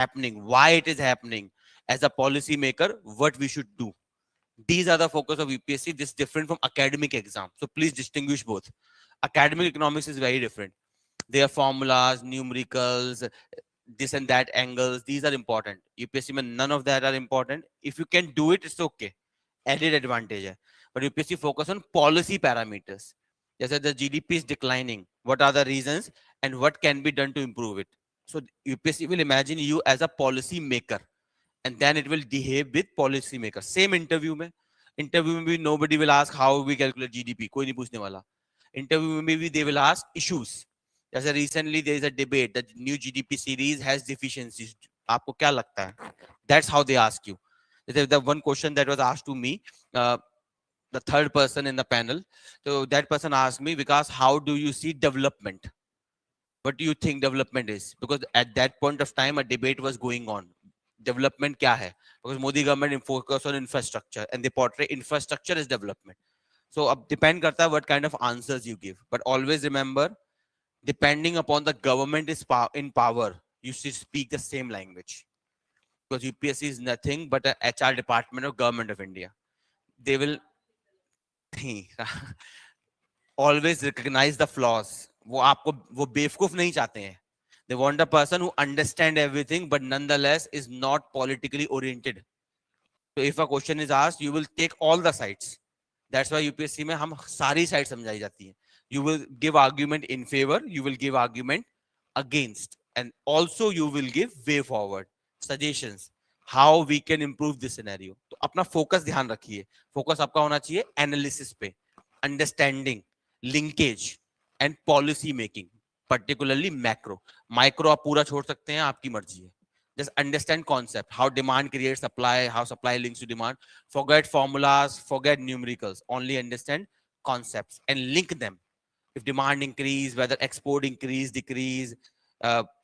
happening, why it is happening, as a policy maker, what we should do. These are the focus of UPSC. This is different from academic exam. So please distinguish both. Academic economics is very different. There are formulas, numericals, this and that angles. These are important. UPSC में none of that are important. If you can do it, it's okay. Added advantage है. But UPSC focus on policy parameters. Just as the GDP is declining, what are the reasons and what can be done to improve it? So UPSC will imagine you as a policy maker, and then it will behave with policy maker. Same interview में भी nobody will ask how we calculate GDP. कोई नहीं पूछने वाला. Interview में भी they will ask issues. As recently there is a debate that new GDP series has deficiencies. आपको क्या लगता है? That's how they ask you. The one question that was asked to me, the third person in the panel. So that person asked me, Vikas, how do you see development? What do you think development is? Because at that point of time, a debate was going on. Development kya hai? Because Modi government focus on infrastructure and they portray infrastructure as development. So ab depend karta hai what kind of answers you give. But always remember, depending upon the government is in power, you should speak the same language. Because UPSC is nothing but a HR department of government of India. They will always recognize the flaws. वो बेवकूफ नहीं चाहते हैं. They want a person who understands everything but nonetheless is not politically oriented. So if a question is asked, you will take all the sides. That's why UPSC में हम सारी sides समझाई जाती हैं. You will give argument in favor, you will give argument against, and also you will give way forward, suggestions, how we can improve this scenario. तो अपना focus ध्यान रखिए. Focus आपका होना चाहिए analysis पे, understanding, linkage, and policy making, particularly macro. Micro आप पूरा छोड़ सकते हैं, आपकी मर्जी है. Just understand concept, how demand creates supply, how supply links to demand. Forget formulas, forget numericals. Only understand concepts and link them. If demand increase, whether export increase, decrease,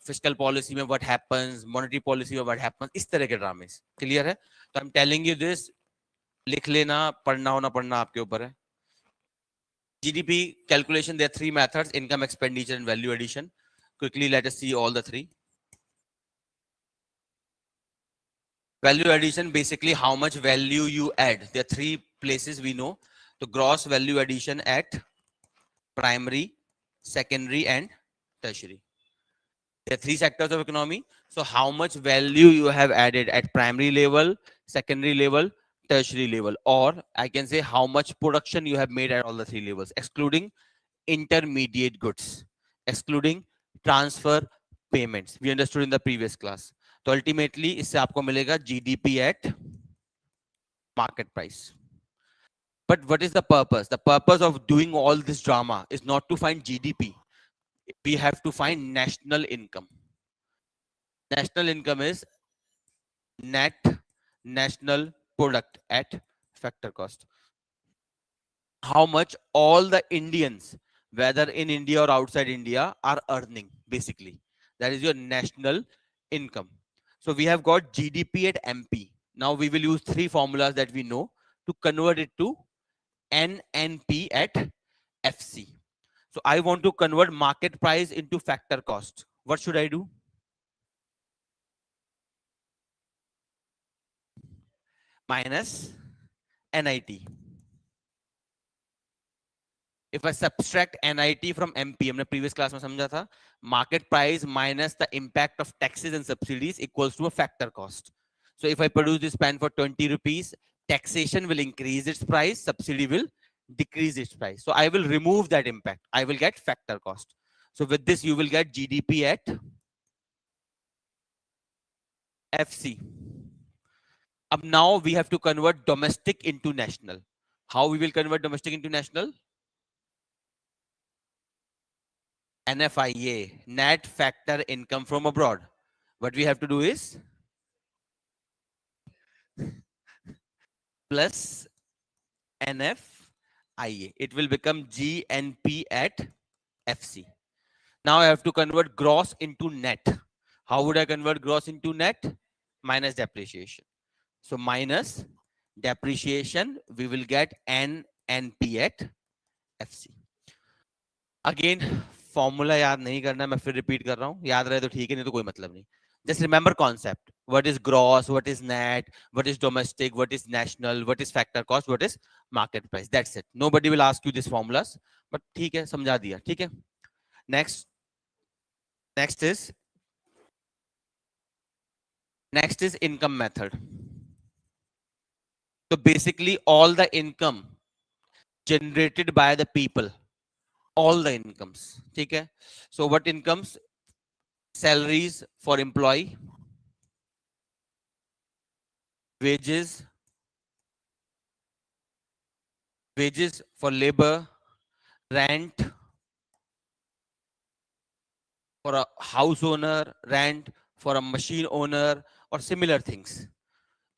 fiscal policy में what happens, monetary policy में what happens, इस तरह के ड्रामेस. Clear है? तो I'm telling you this, लिख लेना, पढ़ना होना पढ़ना आपके ऊपर है. GDP calculation, there are three methods: income, expenditure, and value addition. Quickly, let us see all the three. Value addition, basically how much value you add. There are three places we know. The gross value addition at primary, secondary, and tertiary. There are three sectors of economy. So how much value you have added at primary level, secondary level, tertiary level, or I can say how much production you have made at all the three levels, excluding intermediate goods, excluding transfer payments. We understood in the previous class. So ultimately इससे आपको मिलेगा GDP at market price. But what is the purpose? The purpose of doing all this drama is not to find GDP. We have to find national income. National income is net national product at factor cost. How much all the Indians, whether in India or outside India, are earning, basically. That is your national income. So we have got GDP at MP. Now we will use three formulas that we know to convert it to NNP at FC. So I want to convert market price into factor cost. What should I do? Minus NIT. If I subtract NIT from MP, हमने previous class में समझा था, market price minus the impact of taxes and subsidies equals to a factor cost. So if I produce this pen for 20 rupees, taxation will increase its price, subsidy will decrease its price. So I will remove that impact. I will get factor cost. So with this, you will get GDP at FC. Now we have to convert domestic into national. How we will convert domestic into national? NFIA, net factor income from abroad. What we have to do is plus NFIA. It will become GNP at FC. Now I have to convert gross into net. How would I convert gross into net? Minus depreciation. So minus depreciation, we will get NNP at FC. Again, formula याद नहीं करना, मैं फिर repeat कर रहा हूं. याद रहे तो ठीक है, नहीं तो कोई मतलब नहीं. Just remember concept. What is gross, what is net, what is domestic, what is national, what is factor cost, what is market price. That's it. Nobody will ask you these formulas, but ठीक है, समझा दिया. ठीक है. Next, next is next is income method. So basically, all the income generated by the people, all the incomes. ठीक है. So what incomes? Salaries for employee, wages, wages for labor, rent for a house owner, rent for a machine owner, or similar things.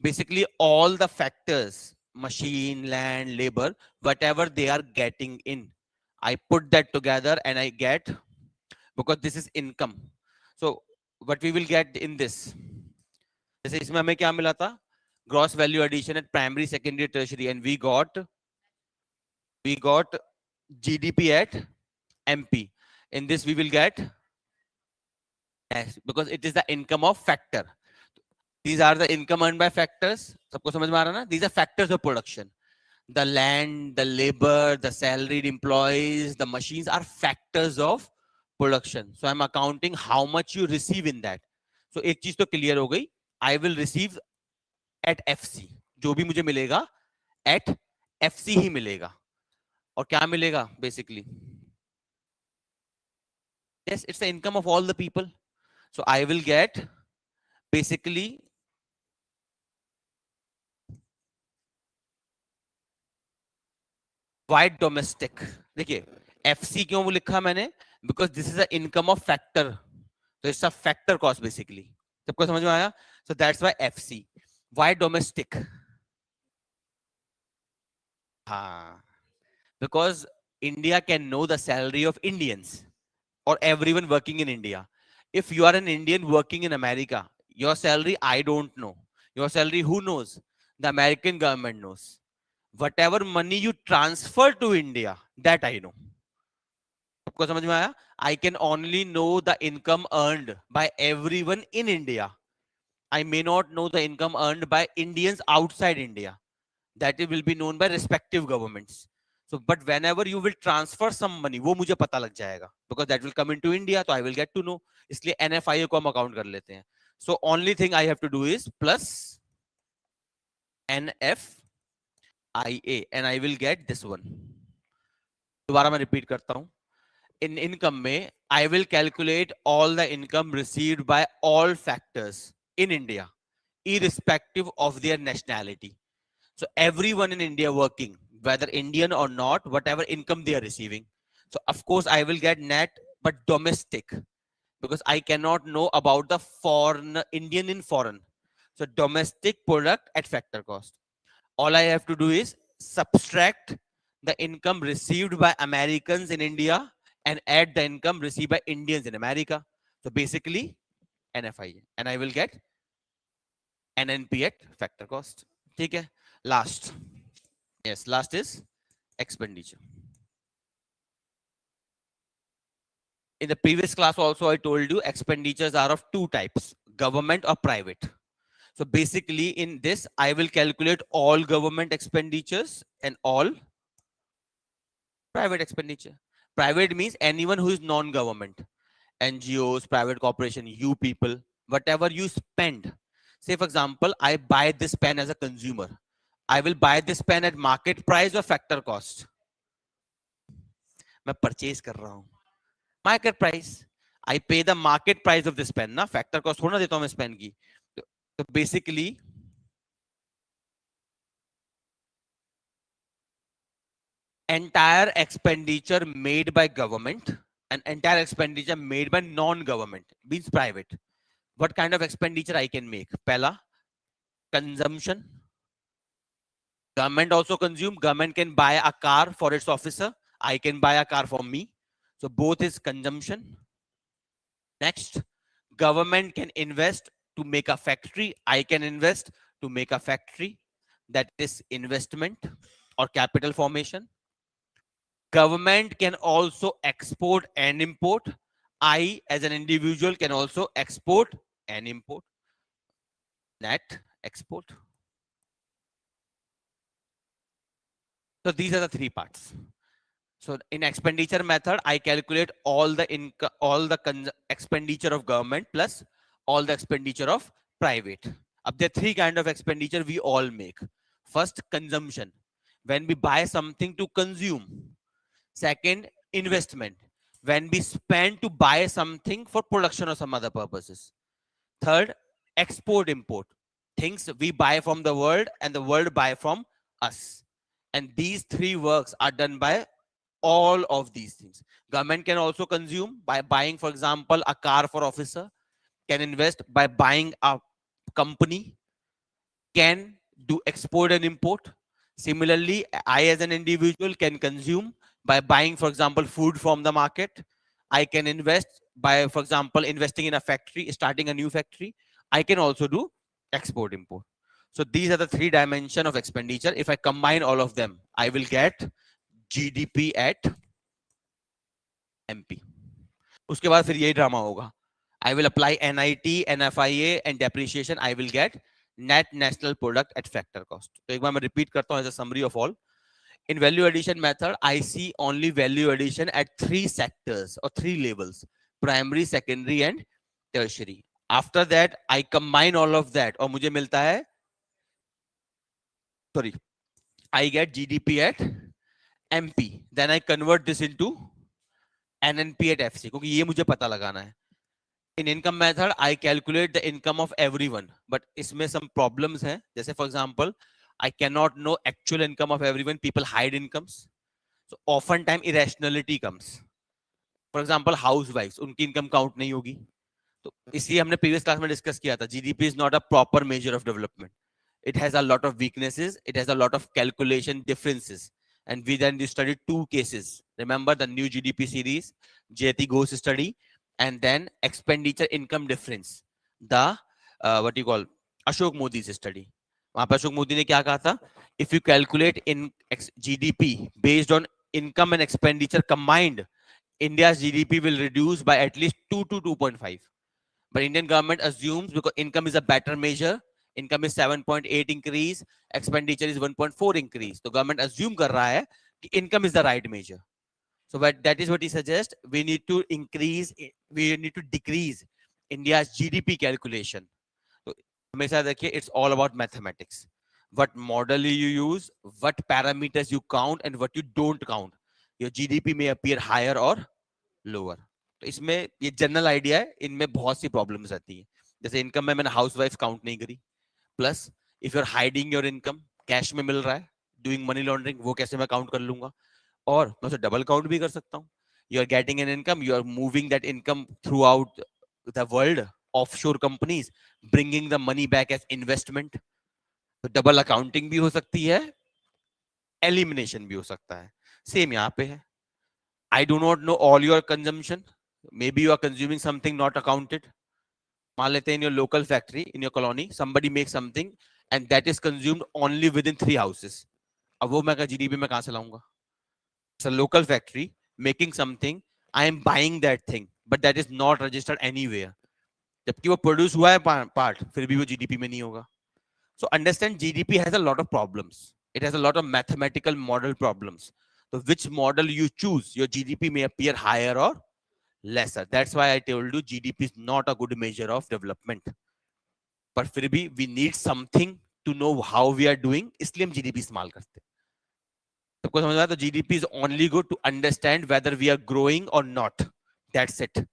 Basically, all the factors, machine, land, labor, whatever they are getting in, I put that together and I get, because this is income. So what we will get in this, जैसे इसमें हमें क्या मिला था? Gross value addition at primary, secondary, tertiary, and we got GDP at MP. In this we will get S, because it is the income of factor. These are the income earned by factors. सबको समझ में आ रहा ना? These are factors of production. The land, the labor, the salaried employees, the machines are factors of production. So I'm accounting how much you receive in that. So एक चीज तो clear हो गई. I will receive at FC. जो भी मुझे मिलेगा at FC ही मिलेगा. और क्या मिलेगा basically? Yes, it's the income of all the people. So I will get basically why domestic. देखिए FC क्यों लिखा मैंने? Because this is the income of factor. So it's a factor cost basically. सबको समझ में आया? So that's why FC. Why domestic? हाँ, because India can know the salary of Indians or everyone working in India. If you are an Indian working in America, your salary I don't know. Your salary who knows? The American government knows. Whatever money you transfer to India, that I know. सबको समझ में आया? I can only know the income earned by everyone in India. I may not know the income earned by Indians outside India. That will be known by respective governments. So, but whenever you will transfer some money, वो मुझे पता लग जाएगा, because that will come into India, so I will get to know. इसलिए NFIA को हम account कर लेते हैं. So only thing I have to do is plus NFIA, and I will get this one. दोबारा मैं repeat करता हूँ. In income में, I will calculate all the income received by all factors in India, irrespective of their nationality. So everyone in India working, whether Indian or not, whatever income they are receiving. So of course I will get net, but domestic, because I cannot know about the foreign Indian in foreign. So domestic product at factor cost. All I have to do is subtract the income received by Americans in India and add the income received by Indians in America. So basically NFI, and I will get NNP at factor cost. ठीक है? Last. Yes, last is expenditure. In the previous class also I told you expenditures are of two types, government or private. So basically in this I will calculate all government expenditures and all private expenditure. Private means anyone who is non-government, NGOs, private corporation, you people, whatever you spend. Say for example, I buy this pen as a consumer. I will buy this pen at market price or factor cost. मैं purchase कर रहा हूँ. Market price. I pay the market price of this pen. ना factor cost थोड़ा देता हूँ मैं इस pen की. So basically entire expenditure made by government and entire expenditure made by non-government means private. What kind of expenditure I can make? Pehla, consumption. Government also consume. Government can buy a car for its officer. I can buy a car for me. So both is consumption. Next, government can invest to make a factory. I can invest to make a factory. That is investment or capital formation. Government can also export and import. I, as an individual, can also export and import, net export. So these are the three parts. So in expenditure method, I calculate all the income, all the expenditure of government plus all the expenditure of private. Up there are three kind of expenditure we all make. First, consumption, when we buy something to consume. Second, investment, when we spend to buy something for production or some other purposes. Third, export import, things we buy from the world and the world buy from us. And these three works are done by all of these things. Government can also consume by buying, for example, a car for officer, can invest by buying a company, can do export and import. Similarly, I as an individual can consume by buying, for example, food from the market. I can invest by, for example, investing in a factory, starting a new factory. I can also do export import. So these are the three dimensions of expenditure. If I combine all of them, I will get GDP at MP. उसके बाद फिर यही drama होगा. I will apply NIT, NFIA and depreciation. I will get net national product at factor cost. तो एक बार मैं repeat करता हूँ as a summary of all. In value addition method, I see only value addition at three sectors or three levels: primary, secondary and tertiary. After that, I combine all of that और मुझे मिलता है, sorry, I get GDP at MP. Then I convert this into NNP at FC, क्योंकि ये मुझे पता लगाना है. In income method, I calculate the income of everyone, but इसमें some problems हैं. जैसे for example, I cannot know actual income of everyone. People hide incomes, so often time irrationality comes. For example, housewives, उनकी income count नहीं होगी. तो इसलिए हमने previous class में discuss किया था, GDP is not a proper measure of development. It has a lot of weaknesses. It has a lot of calculation differences. And we then studied two cases. Remember the new GDP series, JT Ghosh study, and then expenditure income difference, the what you call Ashok Modi's study. वहां पर अशोक मोदी ने क्या कहा था? If you calculate in GDP based on income and expenditure combined, India's GDP will reduce by at least 2 to 2.5. But Indian government assumes, because income is a better measure, income is 7.8 increase, expenditure is 1.4 increase. So government assume कर रहा है कि income is the right measure. So that is what he suggests. We need to decrease India's GDP calculation. So हमेशा देखिए, it's all about mathematics. What model you use, what parameters you count, and what you don't count. Your GDP may appear higher or lower. तो इसमें ये general idea है, इनमें बहुत सी problems आती है. जैसे इनकम में मैंने हाउसवाइफ काउंट नहीं करी. Plus if you are hiding your income, cash में मिल रहा है, डूइंग मनी लॉन्ड्रिंग, वो कैसे मैं काउंट कर लूंगा? और मैं उसे डबल काउंट भी कर सकता हूँ. You are getting an income, you are moving that income throughout the world, offshore companies, bringing the money back as investment. तो डबल अकाउंटिंग भी हो सकती है, एलिमिनेशन भी हो सकता है. सेम यहाँ पे है. I do not know all your consumption. Maybe you are consuming something not accounted. मान लेते हैं in your local factory, in your colony, somebody makes something and that is consumed only within 3 houses. अब वो मैं GDP में कहाँ से लाऊंगा? It's a local factory making something. I am buying that thing, but that is not registered anywhere. जबकि वो produce हुआ है part, फिर भी वो GDP में नहीं होगा. So understand, GDP has a lot of problems. It has a lot of mathematical model problems. So which model you choose, your GDP may appear higher or lesser. That's why I told you GDP is not a good measure of development. But फिर भी we need something to know how we are doing, इसलिए हम GDP इस्तेमाल करते हैं. सबको समझ में आया? तो GDP is only good to understand whether we are growing or not. That's it.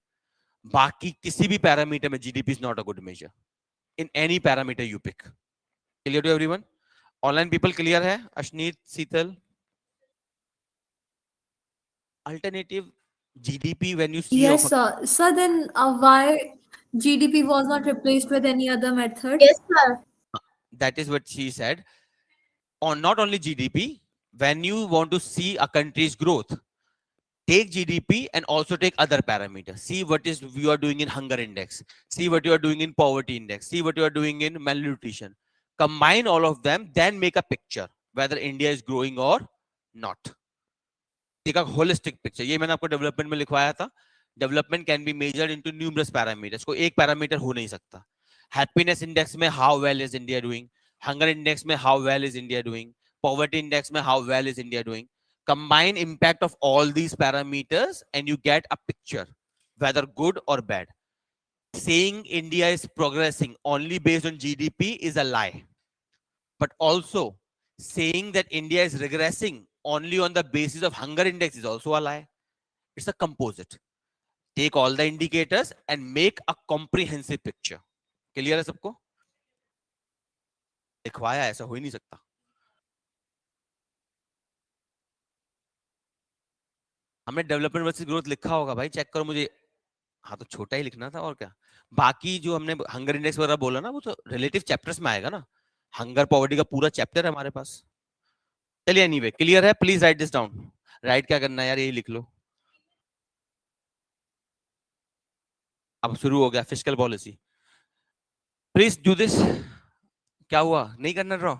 बाकी किसी भी पैरामीटर में GDP is not a good measure. In any parameter you pick. Clear to everyone? Online people clear है? Ashneet, Seetal. Alternative GDP when you see Yes, of sir. So then, why GDP was not replaced with any other method? Yes, sir. that is what she said. On not only GDP, when you want to see a country's growth, take GDP and also take other parameters. See what is you are doing in hunger index. See what you are doing in poverty index. See what you are doing in malnutrition. Combine all of them, then make a picture whether India is growing or not. एक holistic picture, ये मैंने आपको development में लिखवाया था. Development can be measured into numerous parameters, को एक parameter हो नहीं सकता. हैप्पीनेस इंडेक्स में how well is India doing, hunger index में how well is India doing, poverty index में how well is India doing. Combine impact of all these parameters and you get a picture, whether good or bad. Saying India is progressing only based on GDP is a lie. But also saying that India is regressing only on the basis of hunger index is also a lie. It's a composite. Take all the indicators and make a comprehensive picture. Clear है सबको? दिखवाया, ऐसा हो ही नहीं सकता. हमने development versus growth लिखा होगा भाई, चेक करो मुझे. हाँ तो छोटा ही लिखना था और क्या. बाकी जो हमने हंगर इंडेक्स वगैरह बोला ना, वो तो रिलेटिव चैप्टर्स में आएगा ना. हंगर पॉवर्टी का पूरा चैप्टर है हमारे पास. चलिए एनीवे, क्लियर है? Please right this down. Right क्या करना है यार, यही लिख लो. अब शुरू हो गया fiscal policy. Please do this. क्या हुआ, नहीं करना ड्रॉ?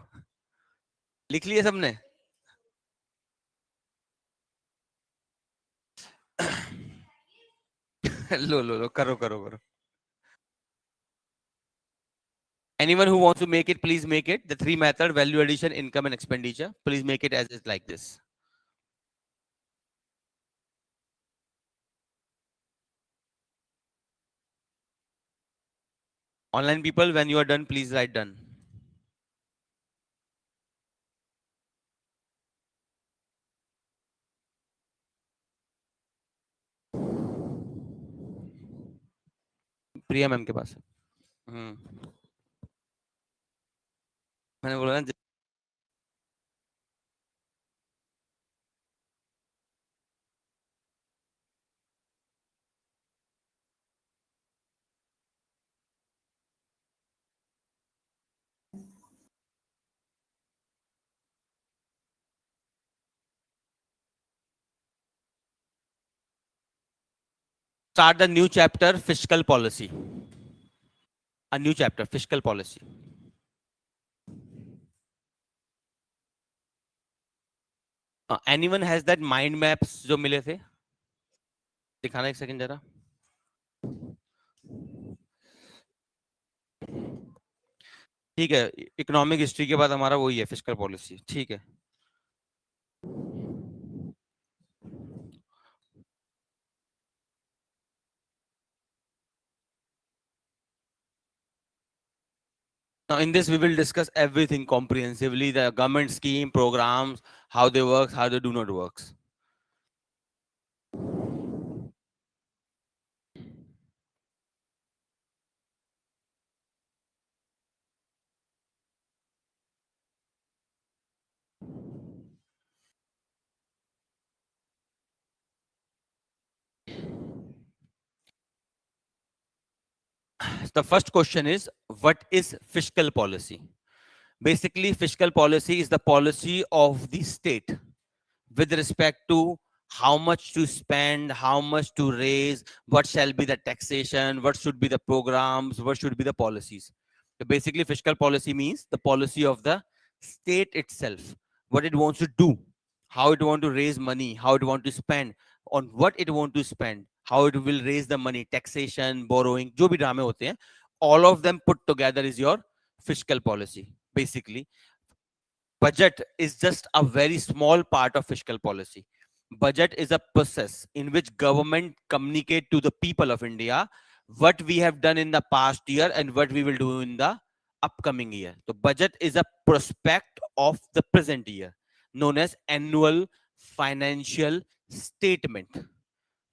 लिख लिए सबने? लो लो लो, करो करो करो. Anyone who wants to make it, please make it. The three method: value addition, income, and expenditure. Please make it as is like this. Online people, when you are done, please write done. Priya ma'am के पास. मैंने बोला ना. Start the new chapter, fiscal policy. A new chapter, fiscal policy. Anyone has that mind maps जो मिले थे? दिखाना एक second जरा. ठीक है, इकोनॉमिक हिस्ट्री के बाद हमारा वही है फिस्कल पॉलिसी. ठीक है. Now in this we will discuss everything comprehensively, the government scheme, programs, how they work, how they do not works. The first question is, what is fiscal policy? Basically, fiscal policy is the policy of the state with respect to how much to spend, how much to raise, what shall be the taxation, what should be the programs, what should be the policies. So basically, fiscal policy means the policy of the state itself, what it wants to do, how it want to raise money, how it want to spend, on what it want to spend, how it will raise the money, taxation, borrowing, जो भी ड्रामे होते हैं, all of them put together is your fiscal policy. Basically, budget is just a very small part of fiscal policy. Budget is a process in which government communicate to the people of India what we have done in the past year and what we will do in the upcoming year. So budget is a prospect of the present year, known as annual financial statement.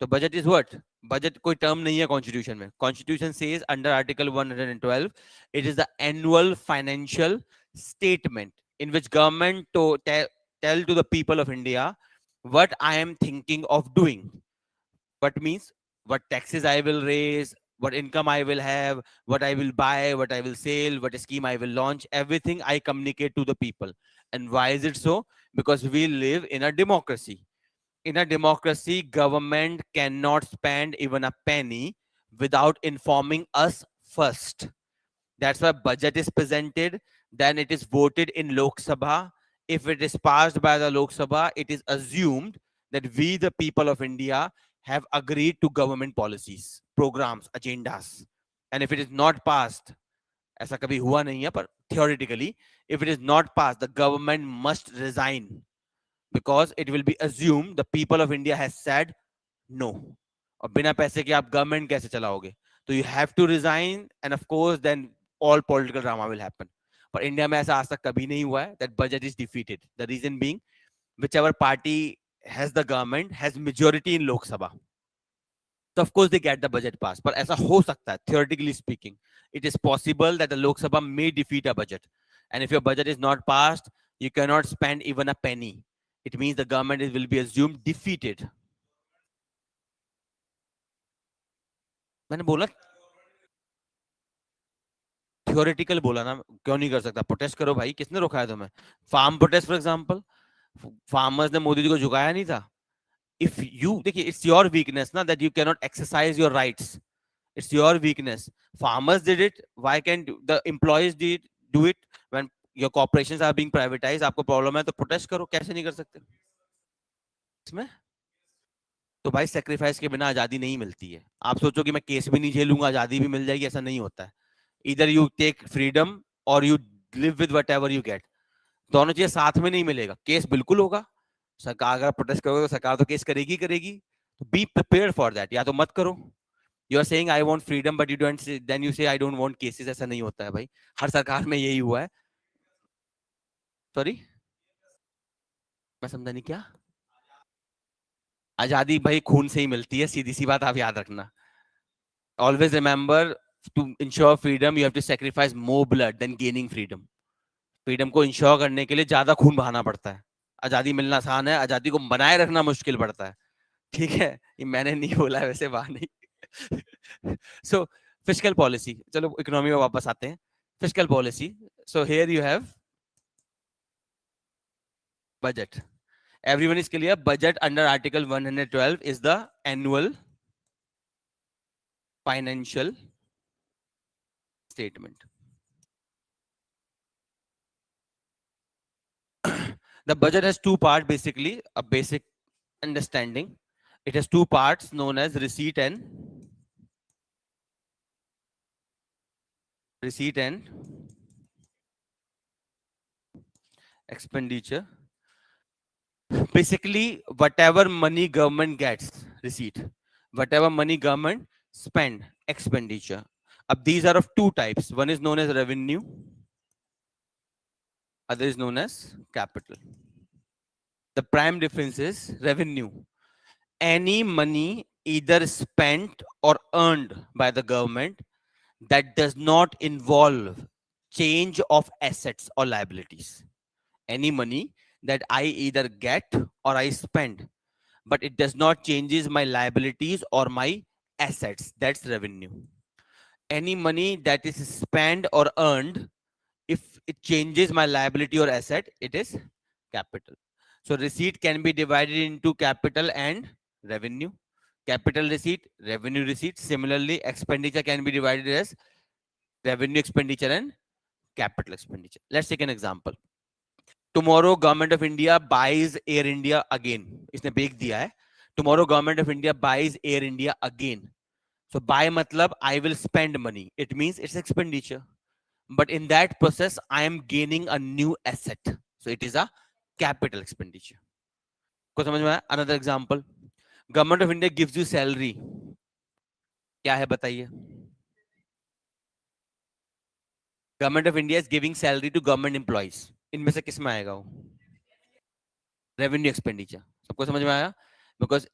So budget is what? Budget कोई term नहीं है constitution में. Constitution says under article 112, it is the annual financial statement in which government to tell to the people of India what I am thinking of doing. What means what taxes I will raise, what income I will have, what I will buy, what I will sell, what scheme I will launch. Everything I communicate to the people. And why is it so? Because we live in a democracy. In a democracy, government cannot spend even a penny without informing us first. That's why budget is presented, then it is voted in Lok Sabha. If it is passed by the Lok Sabha, it is assumed that we, the people of India, have agreed to government policies, programs, agendas, and if it is not passed, ऐसा कभी हुआ नहीं है पर theoretically, if it is not passed, the government must resign because it will be assumed the people of India has said no. और बिना पैसे के आप गवर्नमेंट कैसे चलाओगे? तो you have to resign, and of course then all political drama will happen. पर India में ऐसा आज तक कभी नहीं हुआ है that budget is defeated. The reason being, whichever party has the government has majority in Lok Sabha. So of course they get the budget passed. पर ऐसा हो सकता है, theoretically speaking, it is possible that the Lok Sabha may defeat a budget. And if your budget is not passed, you cannot spend even a penny. It means the government will be assumed defeated. मैंने बोला theoretical बोला ना, क्यों नहीं कर सकता? Protest करो भाई, किसने रोका है तुम्हें? Farm protest for example, farmers ने मोदी जी को झुकाया नहीं था. इफ यू देखिए, इट्स योर वीकनेस ना that you can not exercise your rights. It's your weakness. Farmers did it. Why can't the employees do it when your corporations are being privatized? आपको problem है तो protest करो. कैसे नहीं कर सकते इसमें? तो भाई सेक्रीफाइस के बिना आजादी नहीं मिलती है. आप सोचो कि मैं केस भी नहीं झेलूंगा आजादी भी मिल जाएगी, ऐसा नहीं होता है. इधर यू टेक फ्रीडम और you live with what ever you get. दोनों चीजें साथ में नहीं मिलेगा. केस बिल्कुल होगा. सरकार अगर प्रोटेस्ट करोगे तो सरकार तो केस करेगी करेगी. तो बी प्रिपेयर्ड फॉर दैट. या तो मत करो. You are saying I want freedom but you don't say, then you say I don't want cases. ऐसा नहीं होता है भाई. हर सरकार में यही हुआ है. सॉरी, मैं समझा नहीं. क्या आजादी भाई खून से ही मिलती है, सीधी सी बात आप याद रखना. Always remember, to ensure freedom you have to sacrifice more blood than gaining freedom. Freedom को इंश्योर करने के लिए ज्यादा खून बहाना पड़ता है. आजादी मिलना आसान है, आजादी को बनाए रखना मुश्किल पड़ता है. ठीक है, ये मैंने नहीं बोला है वैसे, वहां नहीं. सो फिस्कल पॉलिसी, चलो इकोनॉमी में वापस आते हैं. Fiscal policy, so here you have budget. Everyone is clear? Budget under Article 112 is the annual financial statement. The budget has two parts, basically, a basic understanding. It has two parts known as receipt and expenditure. Basically, whatever money government gets, receipt. Whatever money government spend, expenditure. These are of two types. One is known as revenue, other is known as capital. The prime difference is revenue. Any money either spent or earned by the government that does not involve change of assets or liabilities. Any money that I either get or I spend, but it does not changes my liabilities or my assets, that's revenue. Any money that is spent or earned, if it changes my liability or asset, it is capital. So receipt can be divided into capital and revenue. Capital receipt, revenue receipt. Similarly, expenditure can be divided as revenue expenditure and capital expenditure. Let's take an example. Tomorrow, Government of India buys Air India again. इसने break दिया है. Tomorrow, Government of India buys Air India again. So buy matlab I will spend money. It means it's expenditure. But in that process, I am gaining a new asset. So it is a capital expenditure. को समझ में आया? Another example. Government of India gives you salary. क्या है बताइए? Government of India is giving salary to government employees. इनमें से किस में आएगा वो? Revenue expenditure. सबको समझ में आया? Because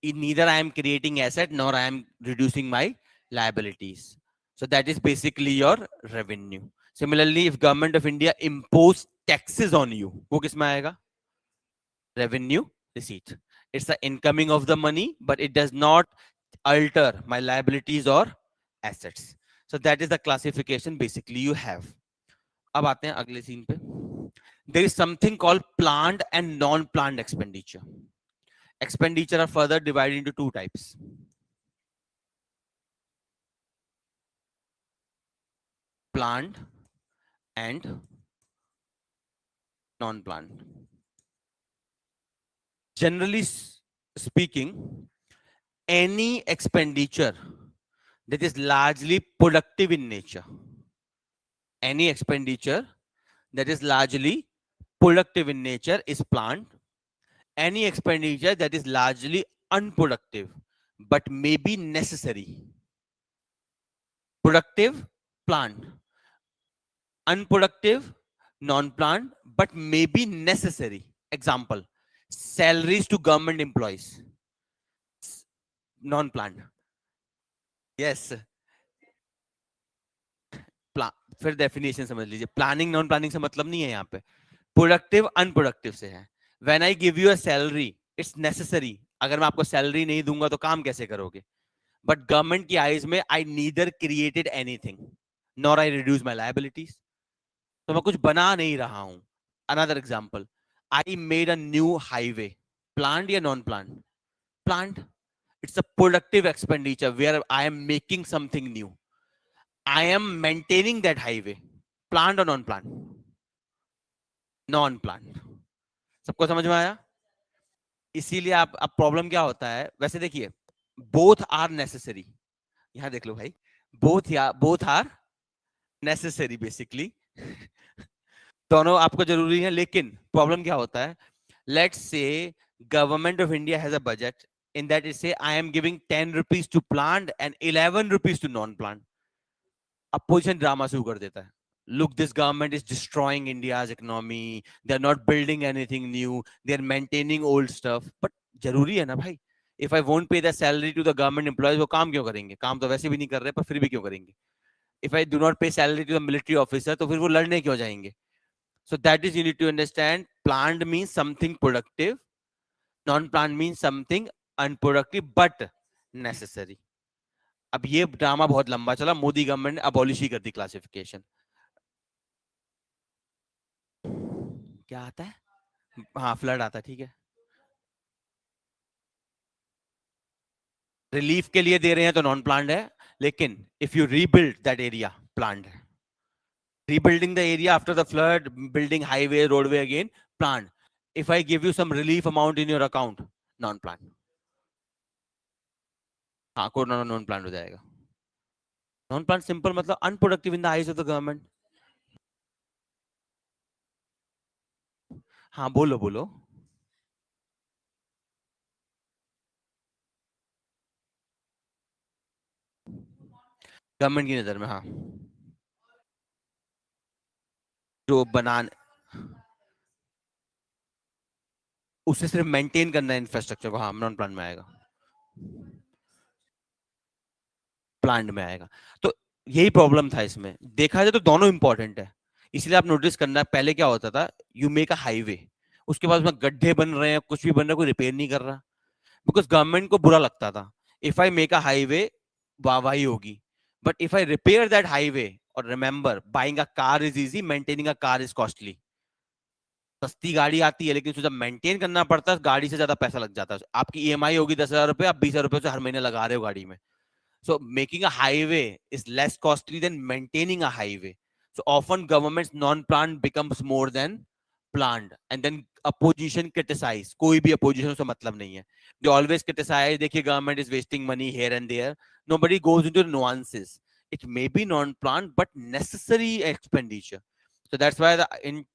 neither I am creating asset nor I am reducing my liabilities. So that is basically your revenue. Similarly, if Government of India impose taxes on you, वो किस में आएगा? Revenue receipt. It's the incoming of the money, but it does not alter my liabilities or assets. So that is the classification basically you have. अब आते हैं अगले scene पे. There is something called planned and non-planned expenditure. Expenditure are further divided into two types. Planned and non-planned. Generally speaking, any expenditure that is largely productive in nature. Any expenditure that is largely productive in nature is planned. Any expenditure that is largely unproductive but may be necessary. Productive, planned. Unproductive, non-planned, but may be necessary. Example, salaries to government employees, non-planned. Yes, फिर definition समझ लीजिए. Planning non planning से मतलब नहीं है यहाँ पे. Productive unproductive से है. When I give you a salary, it's necessary. अगर मैं आपको सैलरी नहीं दूंगा तो काम कैसे करोगे? बट गवर्नमेंट की आईज में I neither created anything nor I reduce my liabilities. तो मैं कुछ बना नहीं रहा हूं. Another example, I made a new highway. Planned या non planned? Planned. It's a productive expenditure where I am making something new. I am maintaining that highway. Planned or non-planned? Non-planned. सबको समझ में आया? इसीलिए आप अब प्रॉब्लम क्या होता है, वैसे देखिए, बोथ आर नेसेसरी. यहां देख लो भाई, बोथ आर नेसेसरी बेसिकली. दोनों आपको जरूरी है, लेकिन प्रॉब्लम क्या होता है, let's say government of India has a budget in that it say I am giving 10 rupees to planned and 11 rupees to non planned. Opposition drama शुरू कर देता है. Look, this government is destroying India's economy. They're not building anything new. They're maintaining old stuff. But जरूरी है ना भाई. If I won't pay the salary to the government employees, वो काम क्यों करेंगे? काम तो वैसे भी नहीं कर रहे, पर फिर भी क्यों करेंगे? If I do not pay salary to the military officer, तो फिर वो लड़ने क्यों जाएंगे? So that is you need to understand. Planned means something productive. Non-planned means something unproductive but necessary. अब ये ड्रामा बहुत लंबा चला. मोदी गवर्नमेंट ने अबॉलिश ही कर दी क्लासिफिकेशन. क्या आता है? हाँ, फ्लड आता है. ठीक है, रिलीफ के लिए दे रहे हैं तो नॉन प्लान्ड है, लेकिन if you rebuild that area, planned है. Rebuilding the area after the flood, building highway roadway again, planned. If I give you some relief amount in your account, non planned. हाँ, corona non planned हो जाएगा. Non planned simple मतलब unproductive in the eyes of the government. हाँ, बोलो बोलो. Government की नजर में, हाँ, जो बनाने, उसे सिर्फ मेंटेन करना है इंफ्रास्ट्रक्चर को, हाँ, नॉन प्लान में आएगा. प्लांट में आएगा. तो यही प्रॉब्लम था इसमें. देखा जाए तो दोनों इंपॉर्टेंट है. इसलिए आप नोटिस करना, पहले क्या होता था, यू मेक अ हाईवे, उसके बाद उसमें गड्ढे बन रहे हैं, कुछ भी बन रहा है, कोई रिपेयर नहीं कर रहा, बिकॉज गवर्नमेंट को बुरा लगता था. If I make a highway, वाहवाही होगी. But if I repair that highway, और remember, buying a car is easy, maintaining a car is costly. सस्ती गाड़ी आती है, लेकिन उसे जब मेंटेन करना पड़ता है, गाड़ी से ज्यादा पैसा लग जाता है. आपकी ईएमआई होगी 10,000 रुपए, आप 20,000 रुपए से हर महीने लगा रहे हो गाड़ी में. So making a highway is less costly than maintaining a highway. So often government's non-planned becomes more than planned, and then opposition criticize. कोई भी opposition से मतलब नहीं है. They always criticize. देखिए, government is wasting money here and there. Nobody goes into the nuances. It may be non-planned but necessary expenditure. So that's why in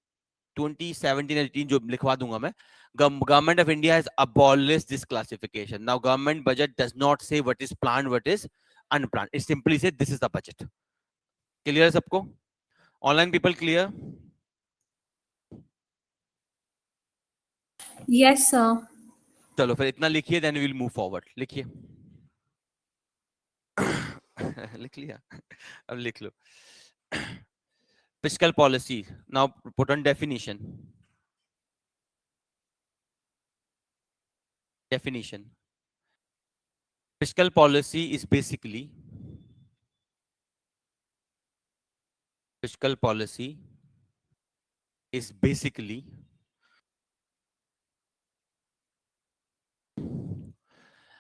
2017-18 जो लिखवा दूंगा मैं, government of India has abolished this classification. Now government budget does not say what is planned, what is unplanned. It simply says this is the budget. Clear सबको? Online people clear? Yes, sir. चलो फिर इतना लिखिए, then we will move forward. लिखिए. लिख लिया? अब लिख लो. Fiscal policy. Now put on definition. Definition. Fiscal policy is basically fiscal policy is basically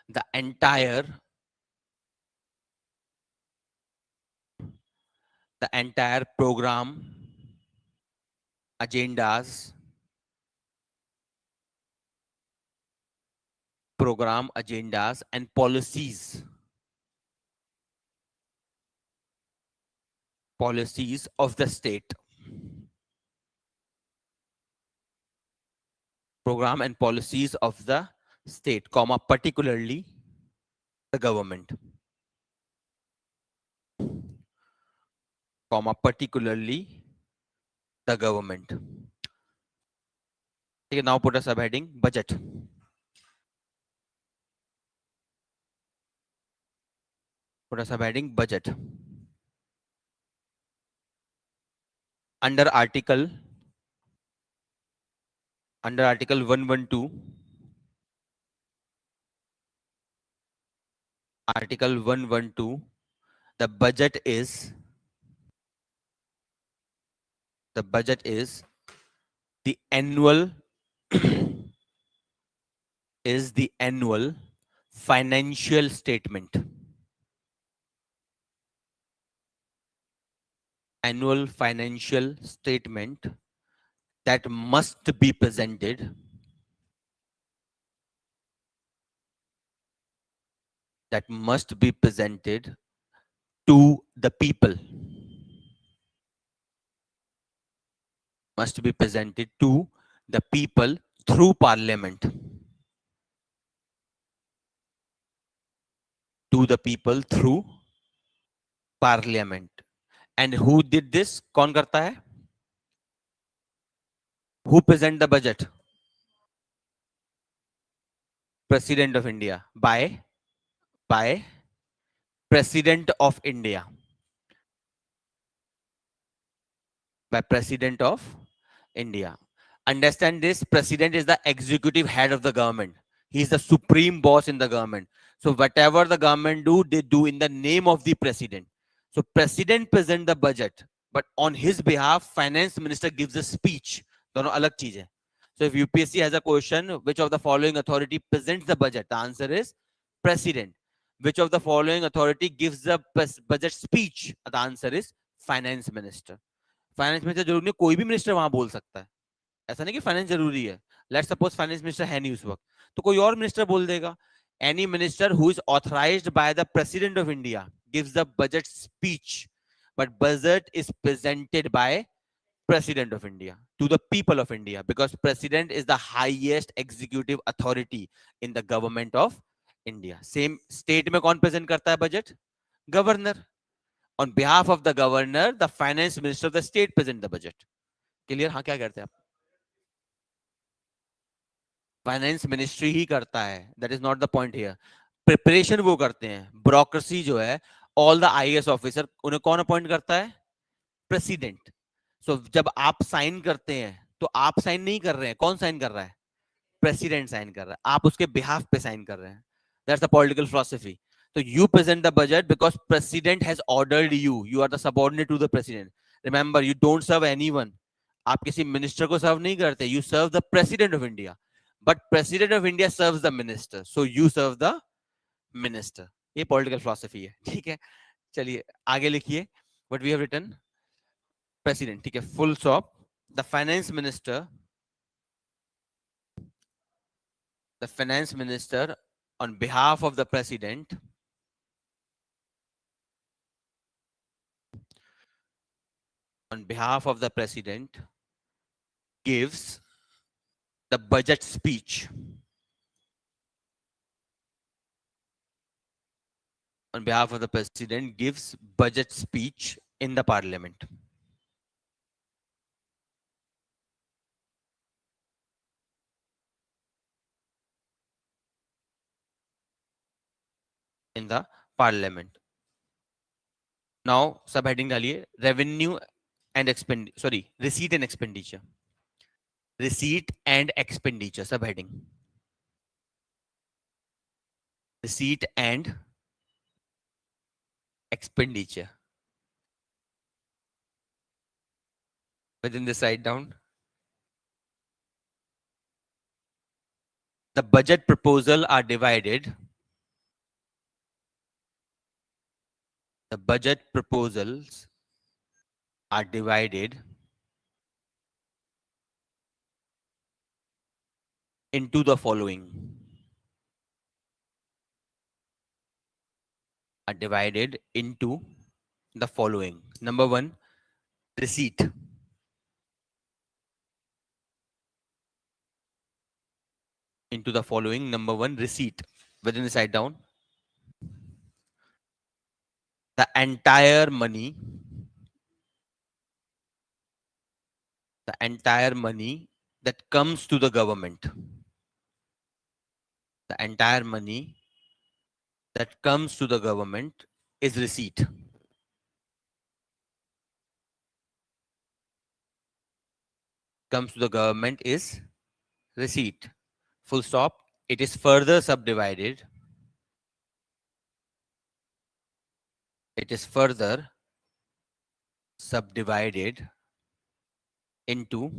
the entire program, agendas, program, agendas, and policies of the state. Program and policies of the state, comma, particularly the government, comma, particularly the government. Okay, now put a subheading, budget. Put a subheading, budget. Under article 112, article 112, the budget is the annual is the annual financial statement. Annual financial statement that must be presented to the people, must be presented to the people through parliament, to the people through parliament. And who did this? कौन करता है? Who present the budget? President of India. By President of India. By President of India. Understand this, President is the executive head of the government. He is the supreme boss in the government. So whatever the government do, they do in the name of the President. So President present the budget, but on his behalf, Finance Minister gives a speech. दोनों अलग चीज है. So if UPSC has a question, which of the following authority presents the budget? The answer is President. Which of the following authority gives the budget speech? The answer is Finance Minister. Finance minister जरूरी नहीं, कोई भी minister वहां बोल सकता है. ऐसा नहीं कि फाइनेंस जरूरी है. लेट्स सपोज फाइनेंस मिनिस्टर है नहीं उस वक्त, तो कोई और मिनिस्टर बोल देगा. Any minister who is authorized by the President of India gives the budget speech, but budget is presented by President of India to the people of India, because President is the highest executive authority in the government of India. Same state में कौन present करता है budget? Governor. On behalf of the governor, the finance minister of the state present the budget. Clear? हाँ, क्या करते हैं आप? Finance ministry ही करता है. That is not the point here. Preparation वो करते हैं. ब्यूरोक्रेसी जो है, ऑल द आईएएस ऑफिसर, उन्हें कौन अपॉइंट करता है? प्रेसिडेंट. सो जब आप साइन करते हैं, तो आप साइन नहीं कर रहे हैं. कौन साइन कर रहा है? प्रेसिडेंट साइन कर रहा है. आप उसके बिहाफ पे साइन कर रहे हैं. That's the political philosophy. So you present the budget because president has ordered you. You are the subordinate to the president. Remember, you don't serve anyone. आप किसी मिनिस्टर को सर्व नहीं करते. You serve the president of India. But president of India serves the minister. So you serve the minister. ये political philosophy है. ठीक है. चलिए आगे लिखिए. What we have written? President. ठीक है. Full stop. The finance minister on behalf of the president gives the budget speech. On behalf of the president gives budget speech in the parliament. In the parliament. Now subheading डालिए, revenue and receipt and expenditure. Receipt and expenditure subheading. Receipt and expenditure. Within this, write down. The budget proposals are divided. The budget proposals are divided into the following. are divided into the following. Number one, receipt. Into the following. Number one, receipt. Within the side down, the entire money, that comes to the government. The entire money that comes to the government is receipt. Comes to the government is receipt. Full stop. It is further subdivided. It is further subdivided into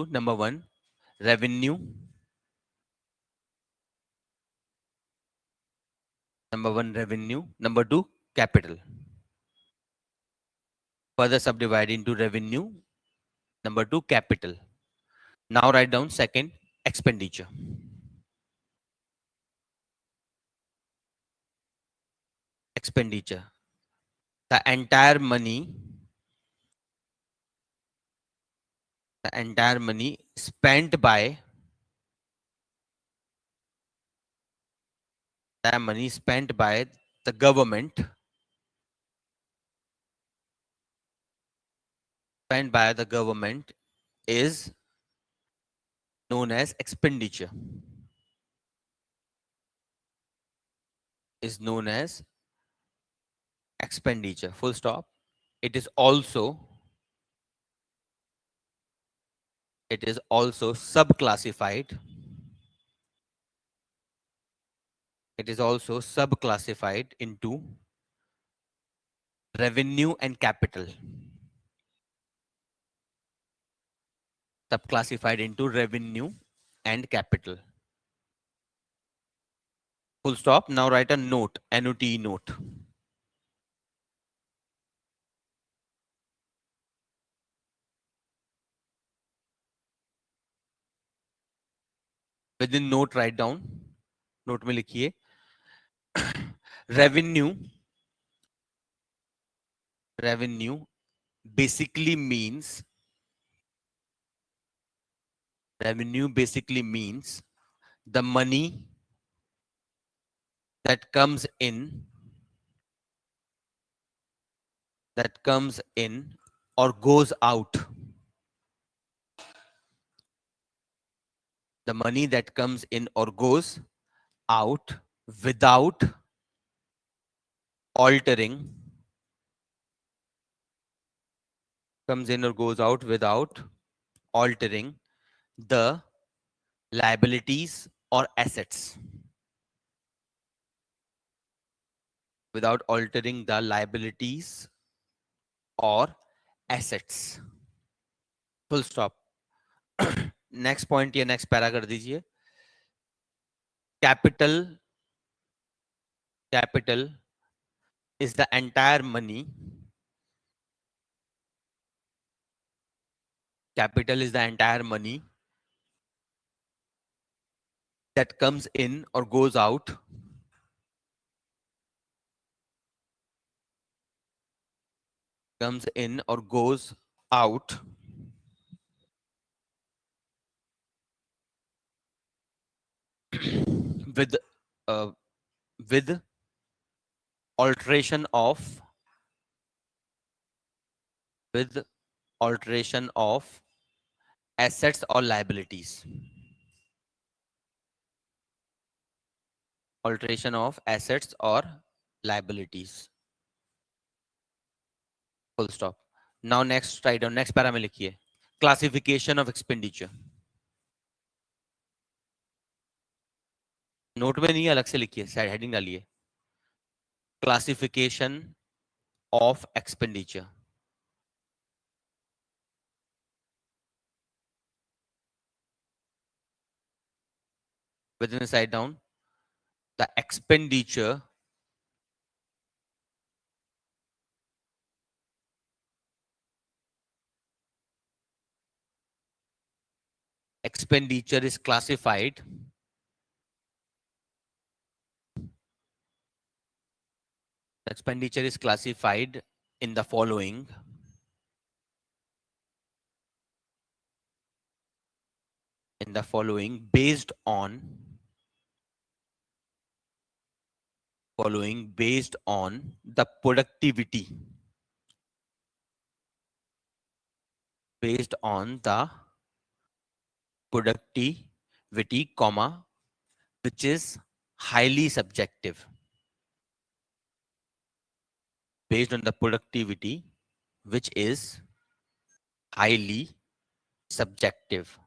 number one, revenue. Number one, revenue. Number two, capital. Further subdivided into revenue. Number two, capital. Now write down second, expenditure. Expenditure. The entire money spent by the government, is known as expenditure. Is known as expenditure. Full stop. It is also subclassified. It is also subclassified into revenue and capital. Subclassified into revenue and capital. Full stop. Now write a note, NOT note. Within note write down. Note में लिखिए revenue basically means the money that comes in or goes out. The money that comes in or goes out without altering the liabilities or assets. Without altering the liabilities or assets. Full stop. Next point या next para कर दीजिए. Capital is the entire money. Capital is the entire money that comes in or goes out. Comes in or goes out with with alteration of assets or liabilities. Alteration of assets or liabilities. Full stop. Now next write down next para में लिखिए classification of expenditure. Note में नहीं अलग से लिखिए side heading डालिए classification of expenditure. Within the side down, the expenditure expenditure is classified in the following based on the productivity, comma, which is highly subjective, based on the productivity which is highly subjective.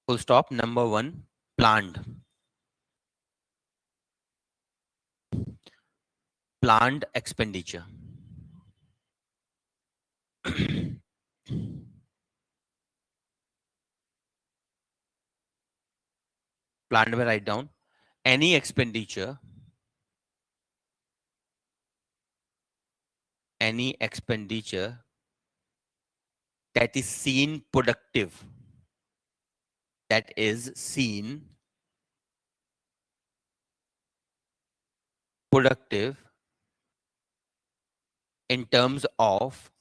Full stop. Number one, planned expenditure. Planned में write down any expenditure that is seen productive, in terms of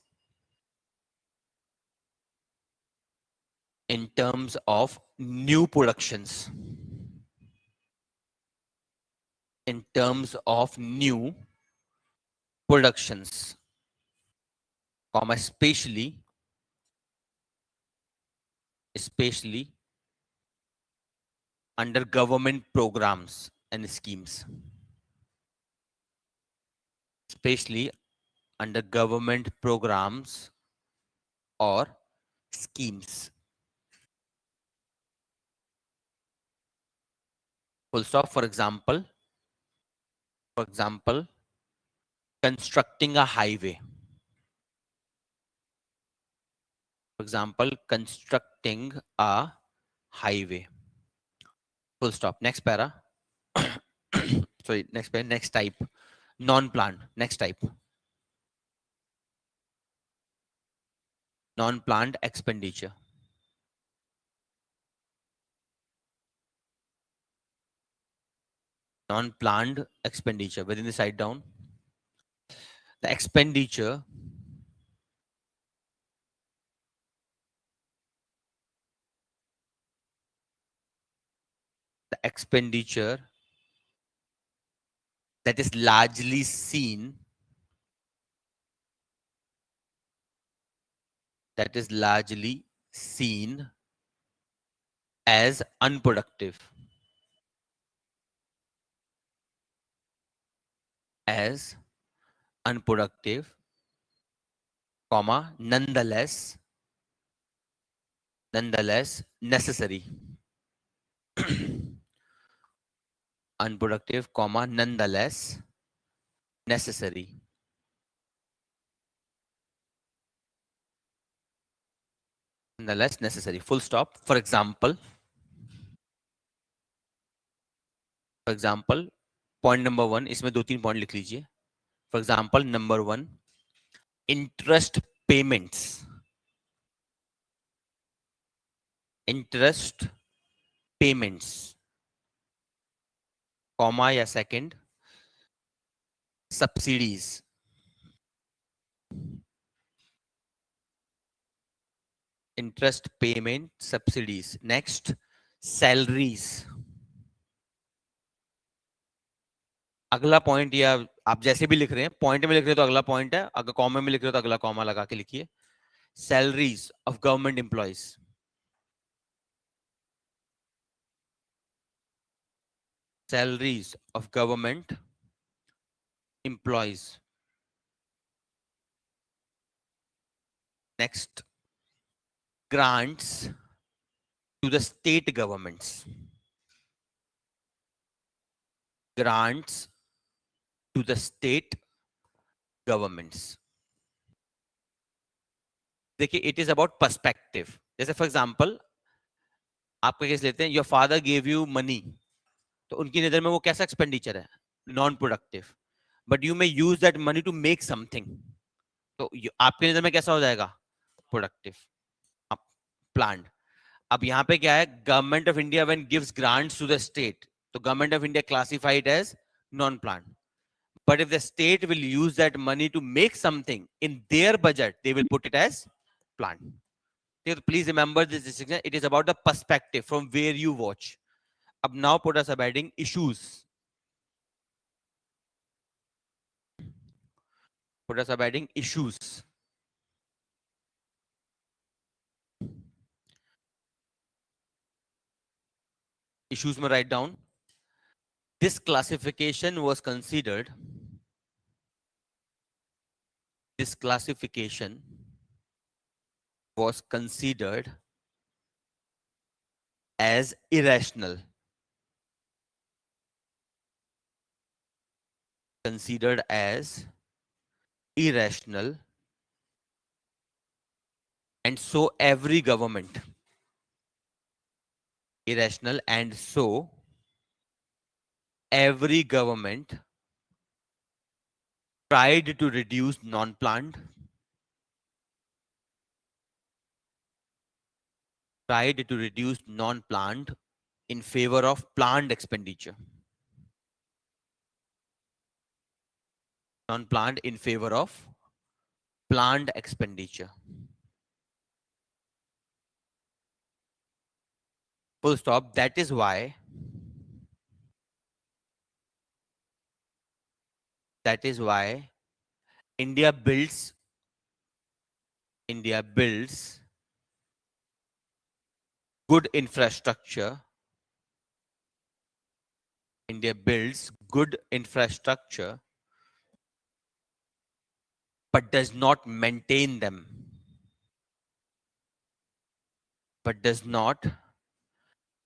new productions, comma, especially under government programs and schemes, or schemes. Full stop. For example, constructing a highway. Full stop. Next para. Sorry, next type. Non-planned. Next type. Non-planned expenditure. Non-planned expenditure. Within the side down. The expenditure that is largely seen as unproductive, comma, nonetheless necessary. Unproductive, comma, nonetheless necessary. Full stop. For example, point number one, इसमें 2-3 point लिख लीजिए. For example, number one, interest payments, comma या second, subsidies, interest payment, subsidies. Next, salaries. अगला point, या आप जैसे भी लिख रहे हैं, पॉइंट में लिख रहे हो तो अगला पॉइंट है, अगर कॉमा में लिख रहे हो तो अगला कॉमा लगा के लिखिए. Salaries of government employees. Salaries of government employees. Next, grants to the state governments. Grants to the state governments. देखिए, it is about perspective. जैसे फॉर एग्जाम्पल आपका केस लेते हैं, your father gave you money, तो उनकी नजर में वो कैसा एक्सपेंडिचर है? Non productive. But you may use that money to make something, तो आपकी नजर में कैसा हो जाएगा? प्रोडक्टिव. प्लान्ड. अब यहाँ पे क्या है, government of India when gives grants to the state, तो government of India classify it as non planned. But if the state will use that money to make something in their budget, they will put it as planned. Please remember this distinction. It is about the perspective from where you watch. Ab now put us abiding issues. Put us abiding issues. Issues में write down. This classification was considered. This classification was considered as irrational. Considered as irrational. And so every government. Irrational, and so every government tried to reduce non-planned, in favor of planned expenditure. Non-planned in favor of planned expenditure. Full stop. That is why India builds good infrastructure. India builds good infrastructure, but does not maintain them. But does not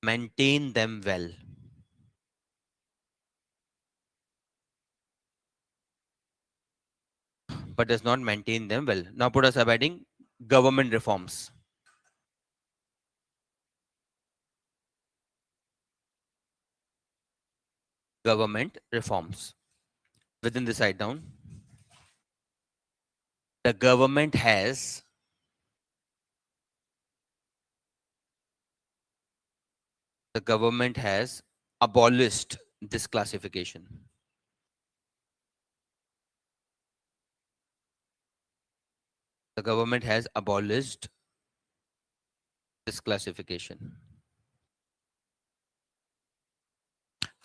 maintain them well. But does not maintain them well. Now put us abiding government reforms. Government reforms. Within this write down. The government has abolished this classification. The government has abolished this classification.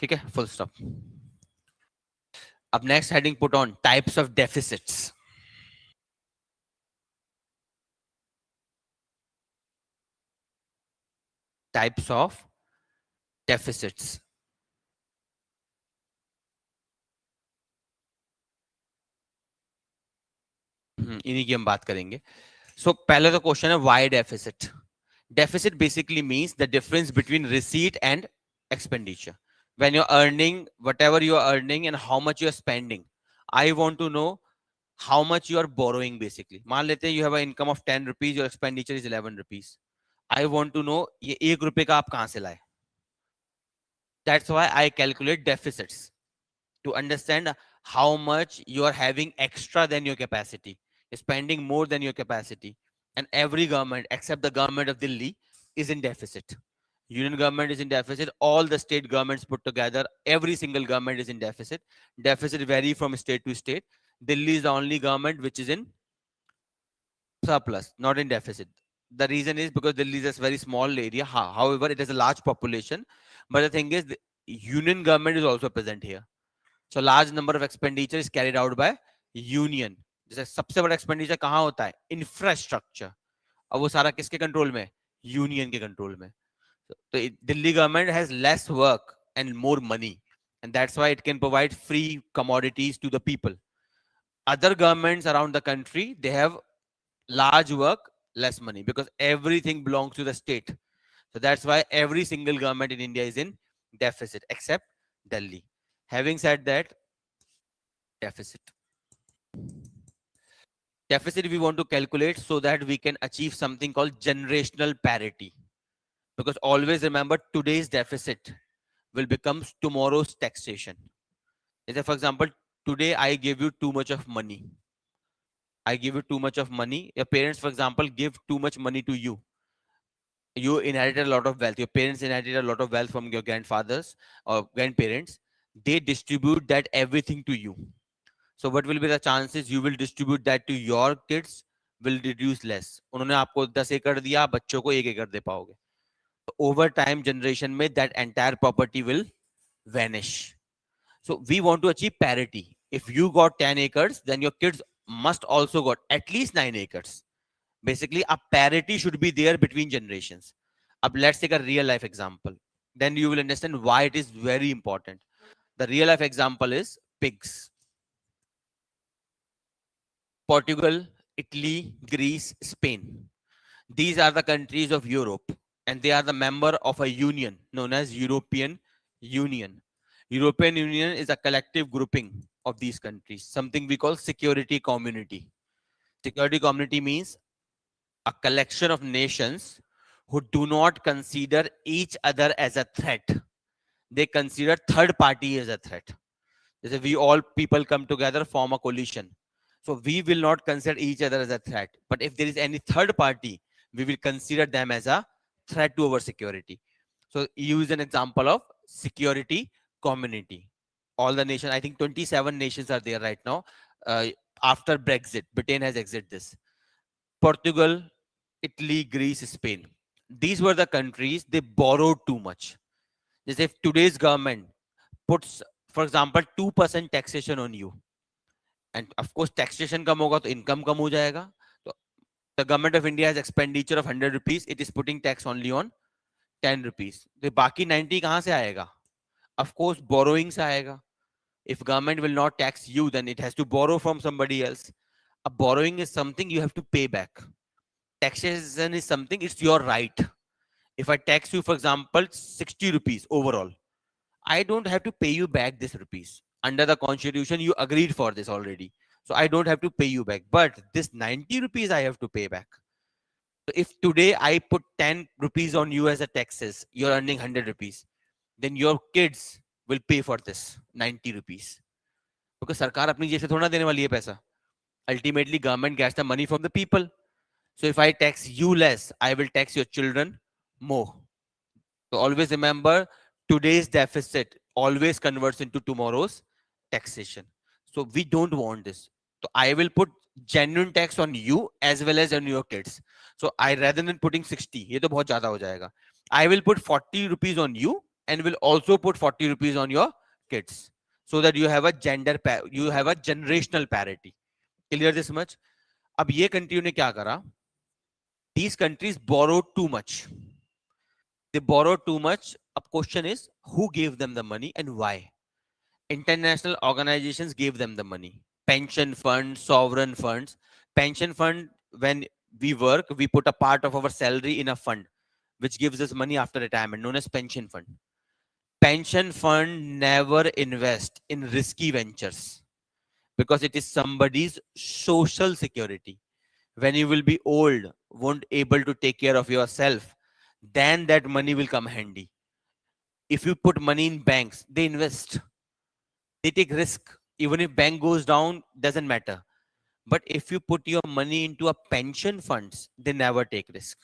Okay, full stop. Up next heading put on types of deficits. Types of deficits. इन्हीं की हम बात करेंगे. So पहले तो question है why deficit. Deficit basically means the difference between receipt and expenditure. When you're earning whatever you are earning and how much you are spending. I want to know how much you are borrowing basically. मान लेते हैं you have an income of 10 rupees, your expenditure is 11 rupees. I want to know ये 1 रुपए का आप कहाँ से लाए. That's why I calculate deficits to understand how much you are having extra than your capacity, spending more than your capacity. And every government except the government of Delhi is in deficit. Union government is in deficit. All the state governments put together, every single government is in deficit. Deficit vary from state to state. Delhi is the only government which is in surplus, not in deficit. The reason is because Delhi is a very small area. However, it has a large population. But the thing is, the union government is also present here. So large number of expenditure is carried out by union. जैसे सबसे बड़ा expenditure कहाँ होता है, infrastructure, और वो सारा किसके कंट्रोल में, यूनियन के कंट्रोल में. तो Delhi government has less work and more money, and that's why it can provide free commodities to the people. Other governments around the country, they have large work, less money, because everything belongs to the state. So that's why every single government in India is in deficit except Delhi. Having said that, deficit we want to calculate so that we can achieve something called generational parity, because always remember today's deficit will become tomorrow's taxation. For example, today I give you too much of money. Your parents, for example, give too much money to you. You inherited a lot of wealth. Your parents inherited a lot of wealth from your grandfathers or grandparents. They distribute that everything to you. So what will be the chances you will distribute that to your kids will reduce less. उन्होंने आपको 10 एकड़ दिया, आप बच्चों को 1 एकड़ दे पाओगे. Over time generation में that entire property will vanish. So we want to achieve parity. If you got 10 acres, then your kids must also got at least 9 acres. Basically, a parity should be there between generations. Let's take a real life example. Then you will understand why it is very important. The real life example is pigs. Portugal, Italy, Greece, Spain. These are the countries of Europe, and they are the member of a union known as European Union. European Union is a collective grouping of these countries, something we call security community. Security community means a collection of nations who do not consider each other as a threat. They consider third party as a threat. We all people come together, form a coalition. So we will not consider each other as a threat. But if there is any third party, we will consider them as a threat to our security. So use an example of security community. All the nations, I think 27 nations are there right now. Uh, After Brexit, Britain has exited this. Portugal, Italy, Greece, Spain. These were the countries they borrowed too much. As if today's government puts, for example, 2% taxation on you, and of course taxation कम होगा तो income कम हो जाएगा. तो the government of India has expenditure of 100 rupees, it is putting tax only on 10 rupees. तो बाकी 90 कहाँ से आएगा? Of course borrowing से आएगा. If government will not tax you, then it has to borrow from somebody else. A borrowing is something you have to pay back. Taxation is something, it's your right. If I tax you, for example, 60 rupees overall, I don't have to pay you back this rupees. Under the constitution, you agreed for this already. So I don't have to pay you back. But this 90 rupees I have to pay back. So if today I put 10 rupees on you as a taxes, you're earning 100 rupees. Then your kids will pay for this 90 rupees. Because सरकार अपनी जेब से थोड़ा देने वाली है पैसा. Ultimately, government gets the money from the people. So if I tax you less, I will tax your children more. So always remember, today's deficit always converts into tomorrow's taxation. So we don't want this. So I will put genuine tax on you as well as on your kids. So I, rather than putting 60, ये तो बहुत ज़्यादा हो जाएगा. I will put 40 rupees on you and will also put 40 rupees on your kids, so that you have a you have a generational parity. Clear this much? अब ये country ने क्या करा? These countries borrowed too much. They borrowed too much. A question is, who gave them the money and why? International organizations gave them the money. Pension funds, sovereign funds. Pension fund, when we work, we put a part of our salary in a fund, which gives us money after retirement, known as pension fund. Pension fund never invest in risky ventures because it is somebody's social security. When you will be old, won't able to take care of yourself, then that money will come handy. If you put money in banks, they invest, they take risk. Even if bank goes down, doesn't matter. But if you put your money into a pension funds, they never take risk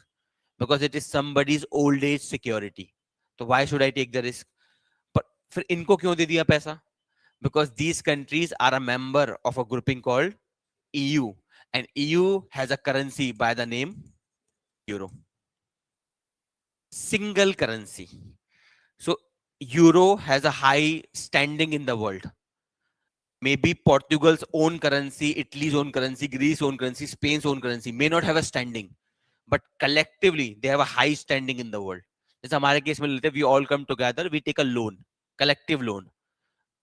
because it is somebody's old age security. So why should I take the risk? But फिर इनको क्यों दे दिया पैसा? Because these countries are a member of a grouping called EU, and EU has a currency by the name euro. Single currency. So euro has a high standing in the world. Maybe Portugal's own currency, Italy's own currency, Greece's own currency, Spain's own currency may not have a standing, but collectively they have a high standing in the world. जैसे हमारे case में लेते हैं, we all come together, we take a loan, collective loan.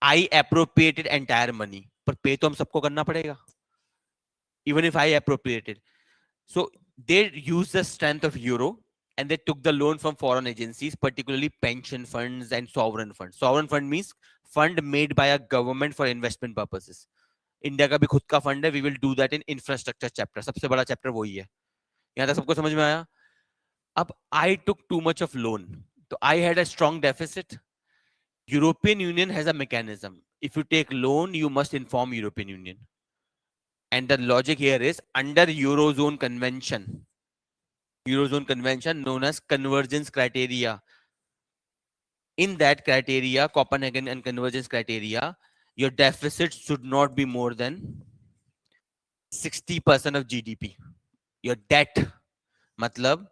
I appropriated entire money, पर पे तो हम सबको करना पड़ेगा. Even if I appropriated. So they use the strength of euro and they took the loan from foreign agencies, particularly pension funds and sovereign funds. Sovereign fund means fund made by a government for investment purposes. India का भी खुद का fund है. We will do that in infrastructure chapter. सबसे बड़ा chapter वही है. यहां तक सबको समझ में आया? अब I took too much of loan, तो I had a strong deficit. European Union has a mechanism. If you take loan, you must inform European Union. And the logic here is, under Eurozone convention, Eurozone convention known as convergence criteria. In that criteria, Copenhagen and convergence criteria, your deficit should not be more than 60% of GDP. Your debt, मतलब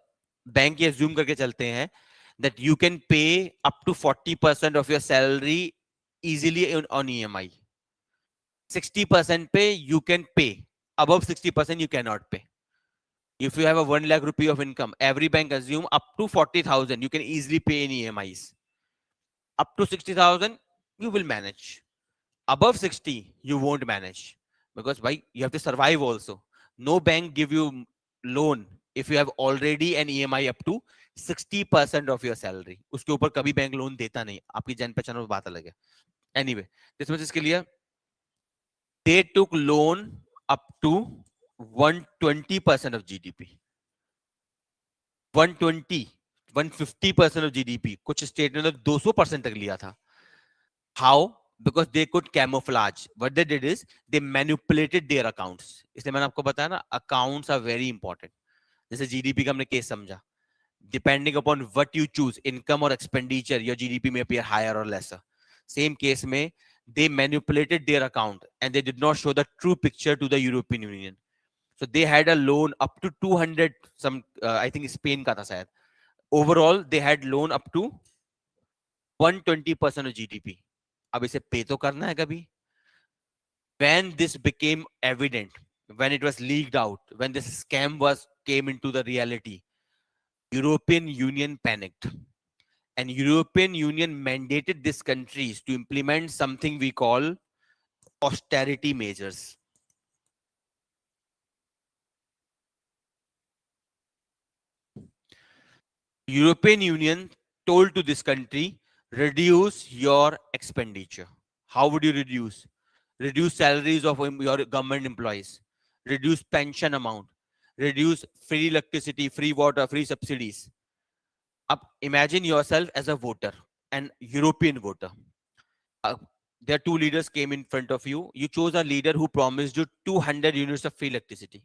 bank ये assume करके चलते हैं that you can pay up to 40% of your salary easily on EMI. 60% pay you can pay. Above 60% you cannot pay. If you have a 1 lakh rupee of income, every bank assume up to 40,000 you can easily pay in EMIs. Up to 60,000 you will manage. Above 60 you won't manage, because why? You have to survive also. No bank give you loan if you have already an EMI up to 60% of your salary. उसके ऊपर कभी bank loan देता नहीं. आपकी जान पहचान में बात अलग है. Anyway, this much is clear. They took loan up to 120% of GDP. 120, 150% of GDP. कुछ स्टेट ने तो 200% तक लिया था. How? Because they could camouflage. What they did is they manipulated their accounts. इसलिए मैंने आपको बताया ना, accounts are very important. जैसे GDP का हमने केस समझा. Depending upon what you choose, income or expenditure, your GDP may appear higher or lesser. Same case में they manipulated their account and they did not show the true picture to the European Union. So they had a loan up to 200 some I think Spain का था शायद. Overall they had loan up to 120% of GDP. अब इसे पे तो करना है कभी. When this became evident, when it was leaked out, when this scam was came into the reality, European Union panicked. And European Union mandated these countries to implement something we call austerity measures. European Union told to this country, reduce your expenditure. How would you reduce? Reduce salaries of your government employees, reduce pension amount, reduce free electricity, free water, free subsidies. Up, imagine yourself as a voter, an European voter. Uh, there two leaders came in front of you. You chose a leader who promised you 200 units of free electricity.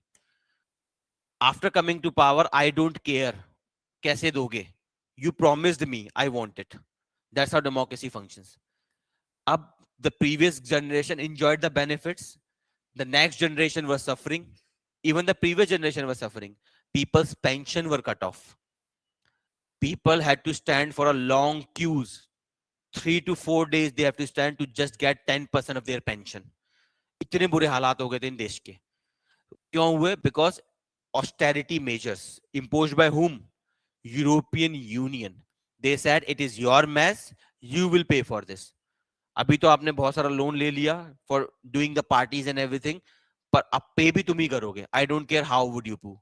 After coming to power, I don't care. कैसे दोगे? You promised me, I want it. That's how democracy functions. Ab, the previous generation enjoyed the benefits. The next generation was suffering. Even the previous generation was suffering. People's pension were cut off. People had to stand for a long queues. 3 to 4 days they have to stand to just get 10% of their pension. इतने बुरे हालात हो गए थे इन देश के. क्यों हुए? Because austerity measures imposed by whom? European Union. They said it is your mess, you will pay for this. अभी तो आपने बहुत सारा लोन ले लिया for doing the parties and everything, पर अब पे भी तुम ही करोगे. I don't care how would you do.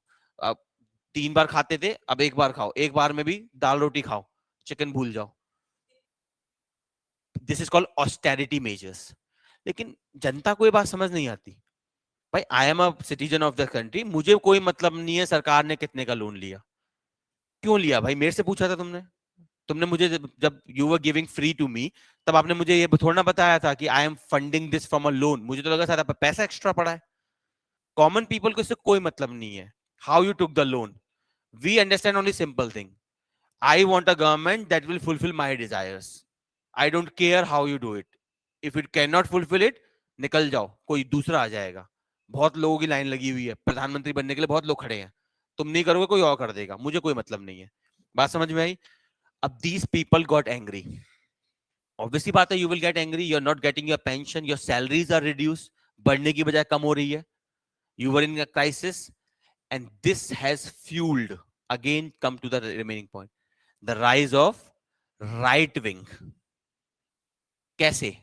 3 बार खाते थे, अब 1 बार खाओ. 1 बार में भी दाल रोटी खाओ, चिकन भूल जाओ. This is called austerity measures. लेकिन जनता को ये बात समझ नहीं आती. भाई I am a citizen of the country, मुझे कोई मतलब नहीं है सरकार ने कितने का लोन लिया. क्यों लिया भाई? मेरे से पूछा था तुमने? तुमने मुझे जब you were giving free to me, तब आपने मुझे ये थोड़ा ना बताया था कि I am funding this from a loan. मुझे तो लगा था पैसा एक्स्ट्रा पड़ा है. कॉमन पीपल को इससे कोई मतलब नहीं है how you took the loan. We understand only simple thing. I want a government that will fulfill my desires. I don't care how you do it. If it cannot fulfill it, निकल जाओ, कोई दूसरा आ जाएगा. बहुत लोगों की line लगी हुई है प्रधानमंत्री बनने के लिए, बहुत लोग खड़े हैं. तुम नहीं करोगे, कोई और कर देगा, मुझे कोई मतलब नहीं है. बात समझ में आई? अब these people got angry. Obviously बात है, you will get angry. You're not getting your pension, your salaries are reduced. बढ़ने की बजाय कम हो रही है. You were in a crisis, and this has fueled. Again, come to the remaining point. The rise of right wing. कैसे?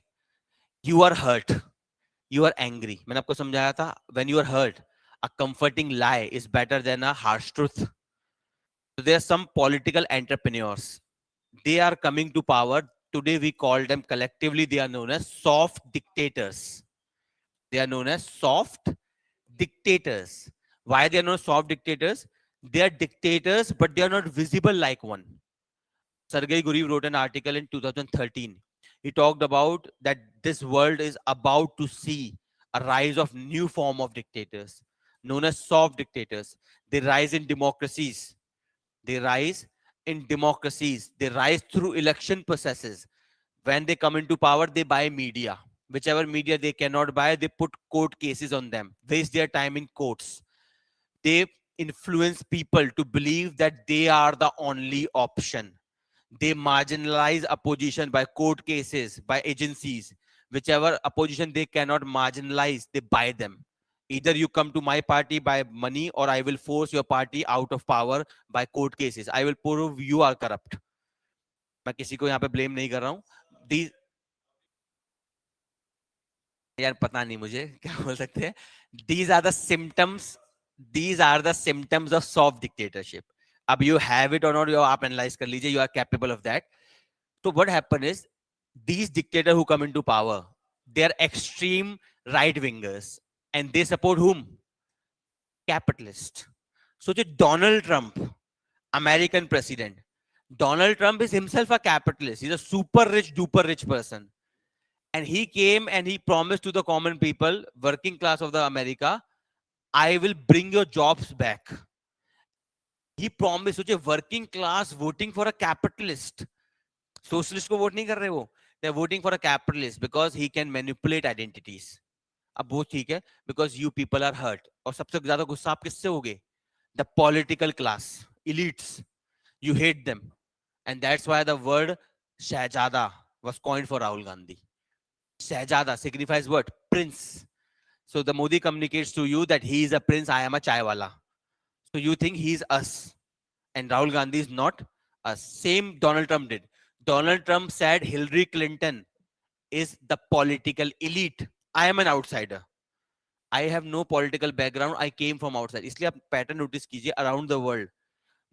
You are hurt, you are angry. मैंने आपको समझाया था, when you are hurt, a comforting lie is better than a harsh truth. So there are some political entrepreneurs. They are coming to power. Today we call them collectively, they are known as soft dictators. They are known as soft dictators. Why they are known as soft dictators? They are dictators, but they are not visible like one. Sergei Guriv wrote an article in 2013. He talked about that this world is about to see a rise of new form of dictators known as soft dictators. They rise in democracies. They rise in democracies. They rise through election processes. When they come into power, they buy media. Whichever media they cannot buy, they put court cases on them, waste their time in courts. They influence people to believe that they are the only option. They marginalize opposition by court cases, by agencies. Whichever opposition they cannot marginalize, they buy them. Either you come to my party by money, or I will force your party out of power by court cases. I will prove you are corrupt. मैं किसी को यहाँ पे blame नहीं कर रहा हूँ. These, यार पता नहीं मुझे क्या बोल सकते हैं. These are the symptoms. These are the symptoms of soft dictatorship. अब you have it or not, you आप analyze कर लीजिए. You are capable of that. So what happened is, these dictators who come into power, they are extreme right wingers, and they support whom? Capitalist. So the Donald Trump, American president, Donald Trump is himself a capitalist. He's a super rich, duper rich person. And he came and he promised to the common people, working class of the America, I will bring your jobs back. He promised, सोचिए working class voting for a capitalist. Socialist को vote नहीं कर रहे वो. They're voting for a capitalist because he can manipulate identities. अब वो ठीक है, because you people are hurt. और सबसे ज्यादा गुस्सा आप किससे होगे? The political class, elites. You hate them. And that's why the word Shahzada was coined for Rahul Gandhi. Shahzada signifies what? Prince. So the Modi communicates to you that he is a prince, I am a chaiwala. So you think he is us. And Rahul Gandhi is not us. Same Donald Trump did. Donald Trump said Hillary Clinton is the political elite. I am an outsider. I have no political background. I came from outside. इसलिए आप pattern notice कीजिए around the world.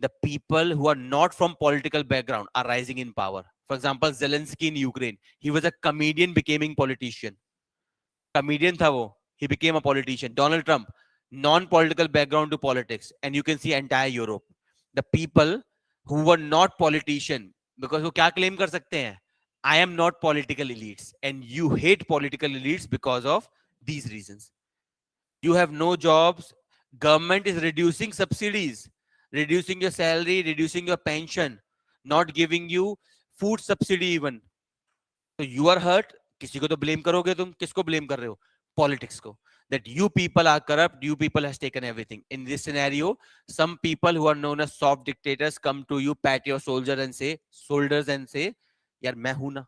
The people who are not from political background are rising in power. For example, Zelensky in Ukraine. He was a comedian becoming politician. Comedian था वो. He became a politician. Donald Trump, non-political background to politics. And you can see entire Europe. The people who were not politician, because वो क्या claim कर सकते हैं? I am not political elites. And you hate political elites because of these reasons. You have no jobs. Government is reducing subsidies, reducing your salary, reducing your pension, not giving you food subsidy even. So you are hurt. किसी को तो blame करोगे तुम. किसको blame कर रहे हो? Politics को. That you people are corrupt. You people has taken everything. In this scenario, some people who are known as soft dictators come to you, pat your shoulders and say, यार मैं हूं ना.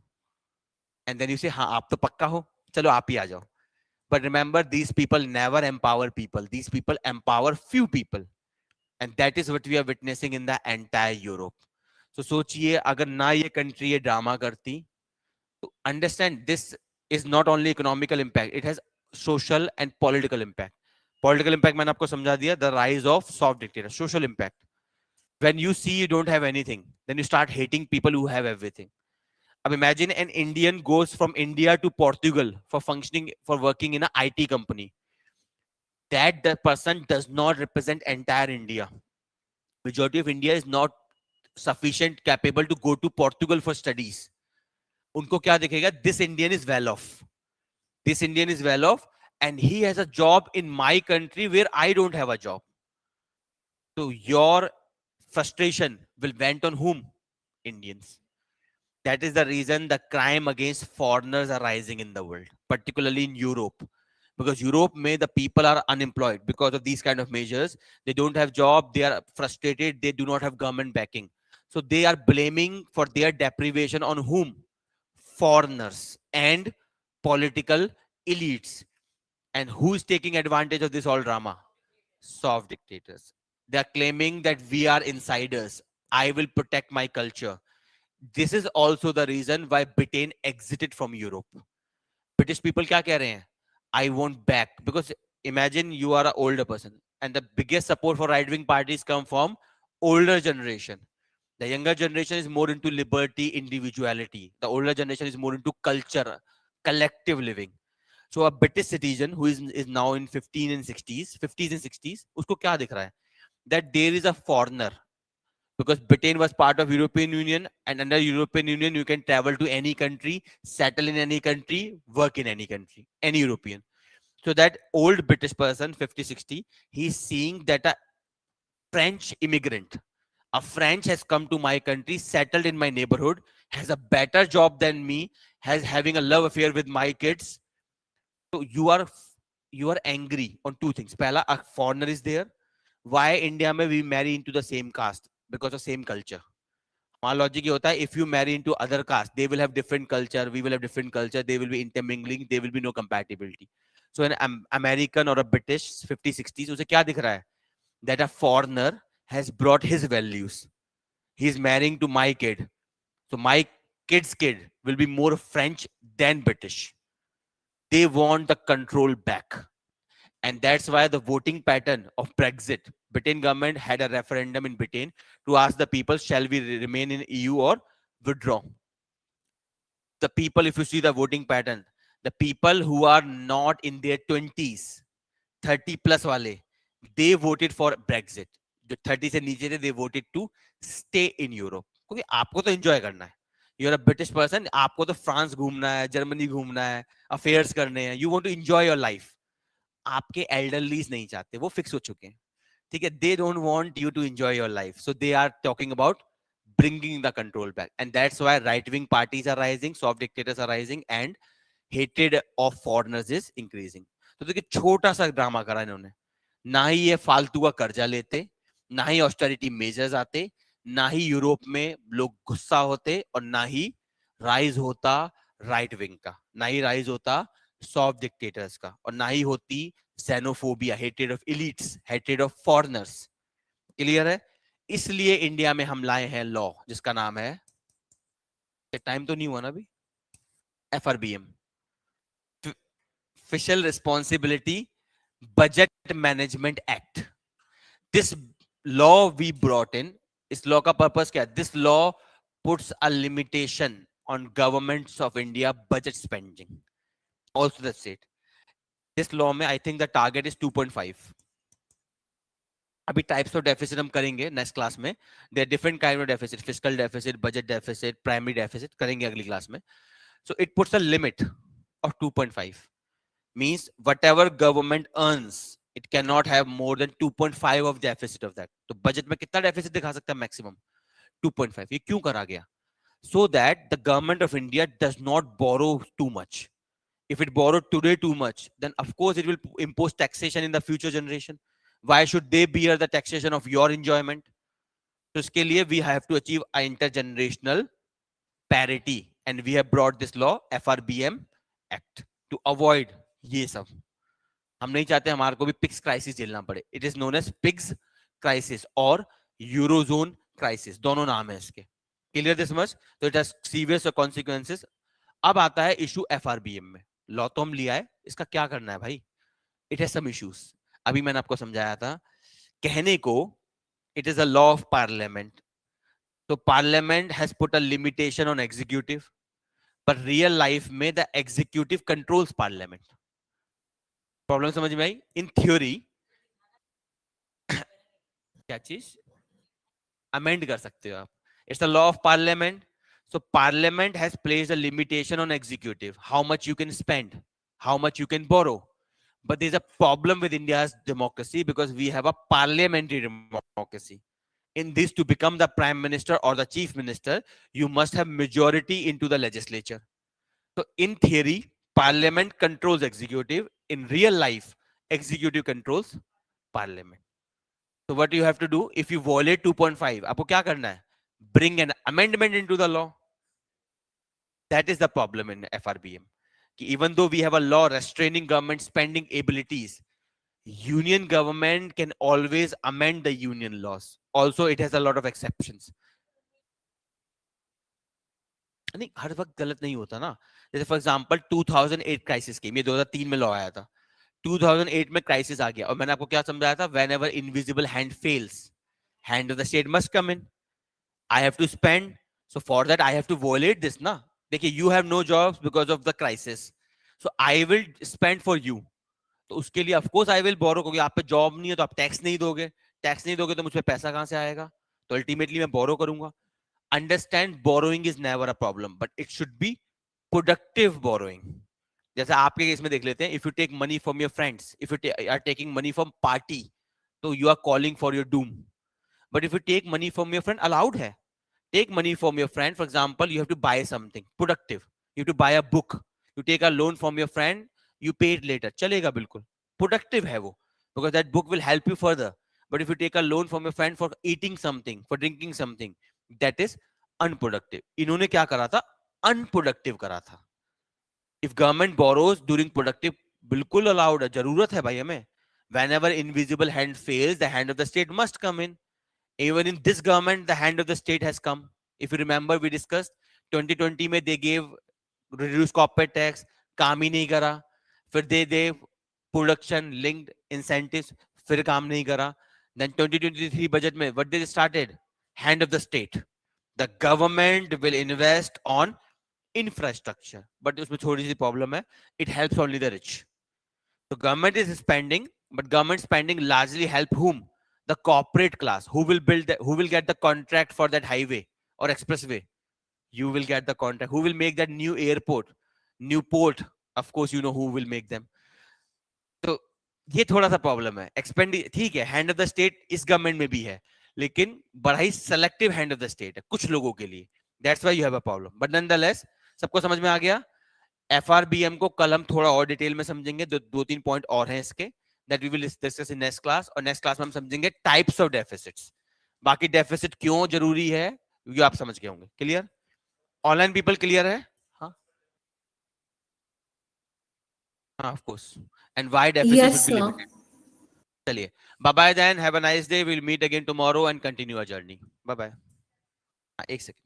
And then you say, हाँ आप तो पक्का हो. चलो आप ही आ जाओ. But remember, these people never empower people. These people empower few people. And that is what we are witnessing in the entire Europe. So सोचिए अगर ना ये country ये drama करती, to understand this is not only economical impact, it has social and political impact. Political impact मैंने आपको समझा दिया, the rise of soft dictator. Social impact. When you see you don't have anything, then you start hating people who have everything. अब imagine an Indian goes from India to Portugal for working in an IT company. That the person does not represent entire India. Majority of India is not sufficient capable to go to Portugal for studies. उनको क्या दिखेगा? This Indian is well off. This Indian is well off and he has a job in my country where I don't have a job. So your frustration will vent on whom? Indians. That is the reason the crime against foreigners are rising in the world, particularly in Europe. Because Europe may the people are unemployed because of these kind of measures. They don't have job, they are frustrated, they do not have government backing. So they are blaming for their deprivation on whom? Foreigners and political elites. And who is taking advantage of this all drama? Soft dictators. They are claiming that we are insiders. I will protect my culture. This is also the reason why Britain exited from Europe. British people क्या कह रहे हैं? I want back. Because imagine you are an older person and the biggest support for right-wing parties come from older generation. The younger generation is more into liberty, individuality. The older generation is more into culture, collective living. So a British citizen who is now in 50s and 60s, उसको क्या दिख रहा है? That there is a foreigner. Because Britain was part of European Union, and under European Union you can travel to any country, settle in any country, work in any country, any European. So that old British person, 50, 60, he's seeing that a French immigrant, A French has come to my country, settled in my neighborhood, has a better job than me, has having a love affair with my kids. So you are angry on two things. Pehla, a foreigner is there. Why India में we marry into the same caste? Because of same culture. हमारा logic ये होता है, if you marry into other caste, they will have different culture, we will have different culture, they will be intermingling, there will be no compatibility. So an American or a British 50s 60s उसे क्या दिख रहा है? That a foreigner has brought his values. He is marrying to my kid. So my kid's kid will be more French than British. They want the control back. And that's why the voting pattern of Brexit, Britain government had a referendum in Britain to ask the people, shall we remain in EU or withdraw? The people, if you see the voting pattern, the people who are not in their 20s, 30 plus wale, they voted for Brexit. जो 30 से नीचे थे, they voted to stay in Europe. क्योंकि आपको तो enjoy करना है. You're a British person, आपको तो फ्रांस घूमना है, जर्मनी घूमना है, अफेयर्स करने हैं. You want to enjoy your life. आपके एल्डरलीज नहीं चाहते, वो फिक्स हो चुके हैं. ठीक है, they don't want you to enjoy your life, so they are talking about bringing the control back, and that's why right wing parties are rising, soft dictators are rising, and hatred of foreigners is increasing. तो देखिए छोटा सा drama करा इन्होंने. ना ही ये फालतू का कर्जा लेते, ना ही ऑस्टेरिटी मेजर्स आते, ना ही यूरोप में लोग गुस्सा होते, और ना ही राइज होता राइट विंग का, ना ही राइज होता सॉफ्ट डिक्टेटर्स का, और ना ही होती xenophobia, hatred of elites, hatred of foreigners. Clear है? इसलिए इंडिया में हम लाए हैं लॉ जिसका नाम है, टाइम तो नहीं हुआ ना अभी, FRBM, Fiscal Responsibility Budget Management Act. This law we brought in, इस लॉ का पर्पस क्या है? This law puts a limitation on governments of India budget spending, also the state. This law में I think the target is 2.5. अभी types of deficit हम करेंगे next class में. There different kind of deficit, fiscal deficit, budget deficit, primary deficit करेंगे अगली class में. So it puts a limit of 2.5. Means whatever government earns, it can not have more than 2.5 of deficit of that. तो budget में कितना deficit दिखा सकता है? Maximum 2.5. ये क्यों करा गया? So that the government of India does not borrow too much. If it borrowed today too much, then of course it will impose taxation in the future generation. Why should they bear the taxation of your enjoyment? So इसके लिए we have to achieve a intergenerational parity, and we have brought this law FRBM Act to avoid ये सब. हम नहीं चाहते हमारे को भी पिग्स क्राइसिस झेलना पड़े. It is known as pigs crisis और यूरोजोन क्राइसिस, दोनों नाम है इसके. Clear this much? तो इट हैज सीरियस कॉन्सिक्वेंसेस. अब आता है इशू FRBM में. लॉ तो हम लिया है, इसका क्या करना है भाई? It has some issues. अभी मैंने आपको समझाया था. कहने को it is a law of parliament, तो parliament has put a limitation on executive, पर रियल लाइफ में the executive controls parliament. Problem समझ में आई? इन थ्योरी क्या चीज अमेंड कर सकते हो आप. It's a law of parliament. So parliament has placed a limitation on executive, how much you can spend, how much you can borrow. But there's a problem with India's democracy because we have a parliamentary democracy. In this, to become the prime minister or the chief minister, you must have majority into the legislature. So in theory, parliament controls executive. In real life, executive controls parliament. So what you have to do, if you violate 2.5, आपको क्या करना है? Bring an amendment into the law. That is the problem in FRBM. Even though we have a law restraining government spending abilities, union government can always amend the union laws. Also, it has a lot of exceptions. नहीं, हर वक्त गलत नहीं होता ना. जैसे for example 2008 crisis की, ये 2003 में लॉ आया था. 2008 में क्राइसिस आ गया, और मैंने आपको क्या समझाया था? When ever invisible hand fails, hand of the state must come in. I have to spend, so for that I have to violate this ना. देखिए, you have no jobs because of the crisis, so I will spend for you. तो उसके लिए of course I will borrow, क्योंकि आप पे job नहीं है तो आप टैक्स नहीं दोगे. टैक्स नहीं दोगे तो मुझ पे पैसा कहां से आएगा? तो अल्टीमेटली मैं बोरो करूंगा. Understand, borrowing is never a problem, but it should be productive borrowing. जैसे आपके केस में देख लेते हैं, if you take money from your friends, if you are taking money from party, तो you are calling for your doom. But if you take money from your friend, allowed hai. Take money from your friend. For example, you have to buy something productive. You have to buy a book. You take a loan from your friend. You pay it later. Chalega bilkul. Productive hai wo. Because that book will help you further. But if you take a loan from your friend for eating something, for drinking something, that is unproductive. इन्होंने क्या करा था? Unproductive करा था. If government borrows during productive, बिल्कुल allowed है. जरूरत है भाई हमें. Whenever invisible hand fails, the hand of the state must come in. Even in this government, the hand of the state has come. If you remember, we discussed 2020 में they gave reduced corporate tax, काम ही नहीं करा. फिर they production linked incentives, फिर काम नहीं करा. Then 2023 budget में what they started? Hand of the state. The government will invest on infrastructure. But उसमें थोड़ी सी problem है. It helps only the rich. So government is spending, but government spending largely help whom? The corporate class. Who will build who will get the contract for that highway or expressway? You will get the contract. Who will make that new airport, new port? Of course, you know who will make them. तो ये थोड़ा सा problem है. Expand ठीक है, hand of the state इस government में भी है, लेकिन बड़ा ही selective hand of the state है कुछ लोगों के लिए. That's why you have a problem. But nonetheless सबको समझ में आ गया. एफआरबीएम को कल हम थोड़ा और डिटेल में समझेंगे. दो तीन पॉइंट और हैं इसके, that we will discuss in next class. और नेक्स्ट क्लास में हम समझेंगे टाइप्स ऑफ डेफिसिट्स. बाकी डेफिसिट क्यों जरूरी है ये आप समझ गए होंगे. क्लियर? ऑनलाइन पीपल क्लियर है? हाँ हाँ of course. And why deficit should Yes, be sir. Limited. चलिए, bye bye then, have a nice day. Will meet again tomorrow and continue our journey. Bye bye. एक second.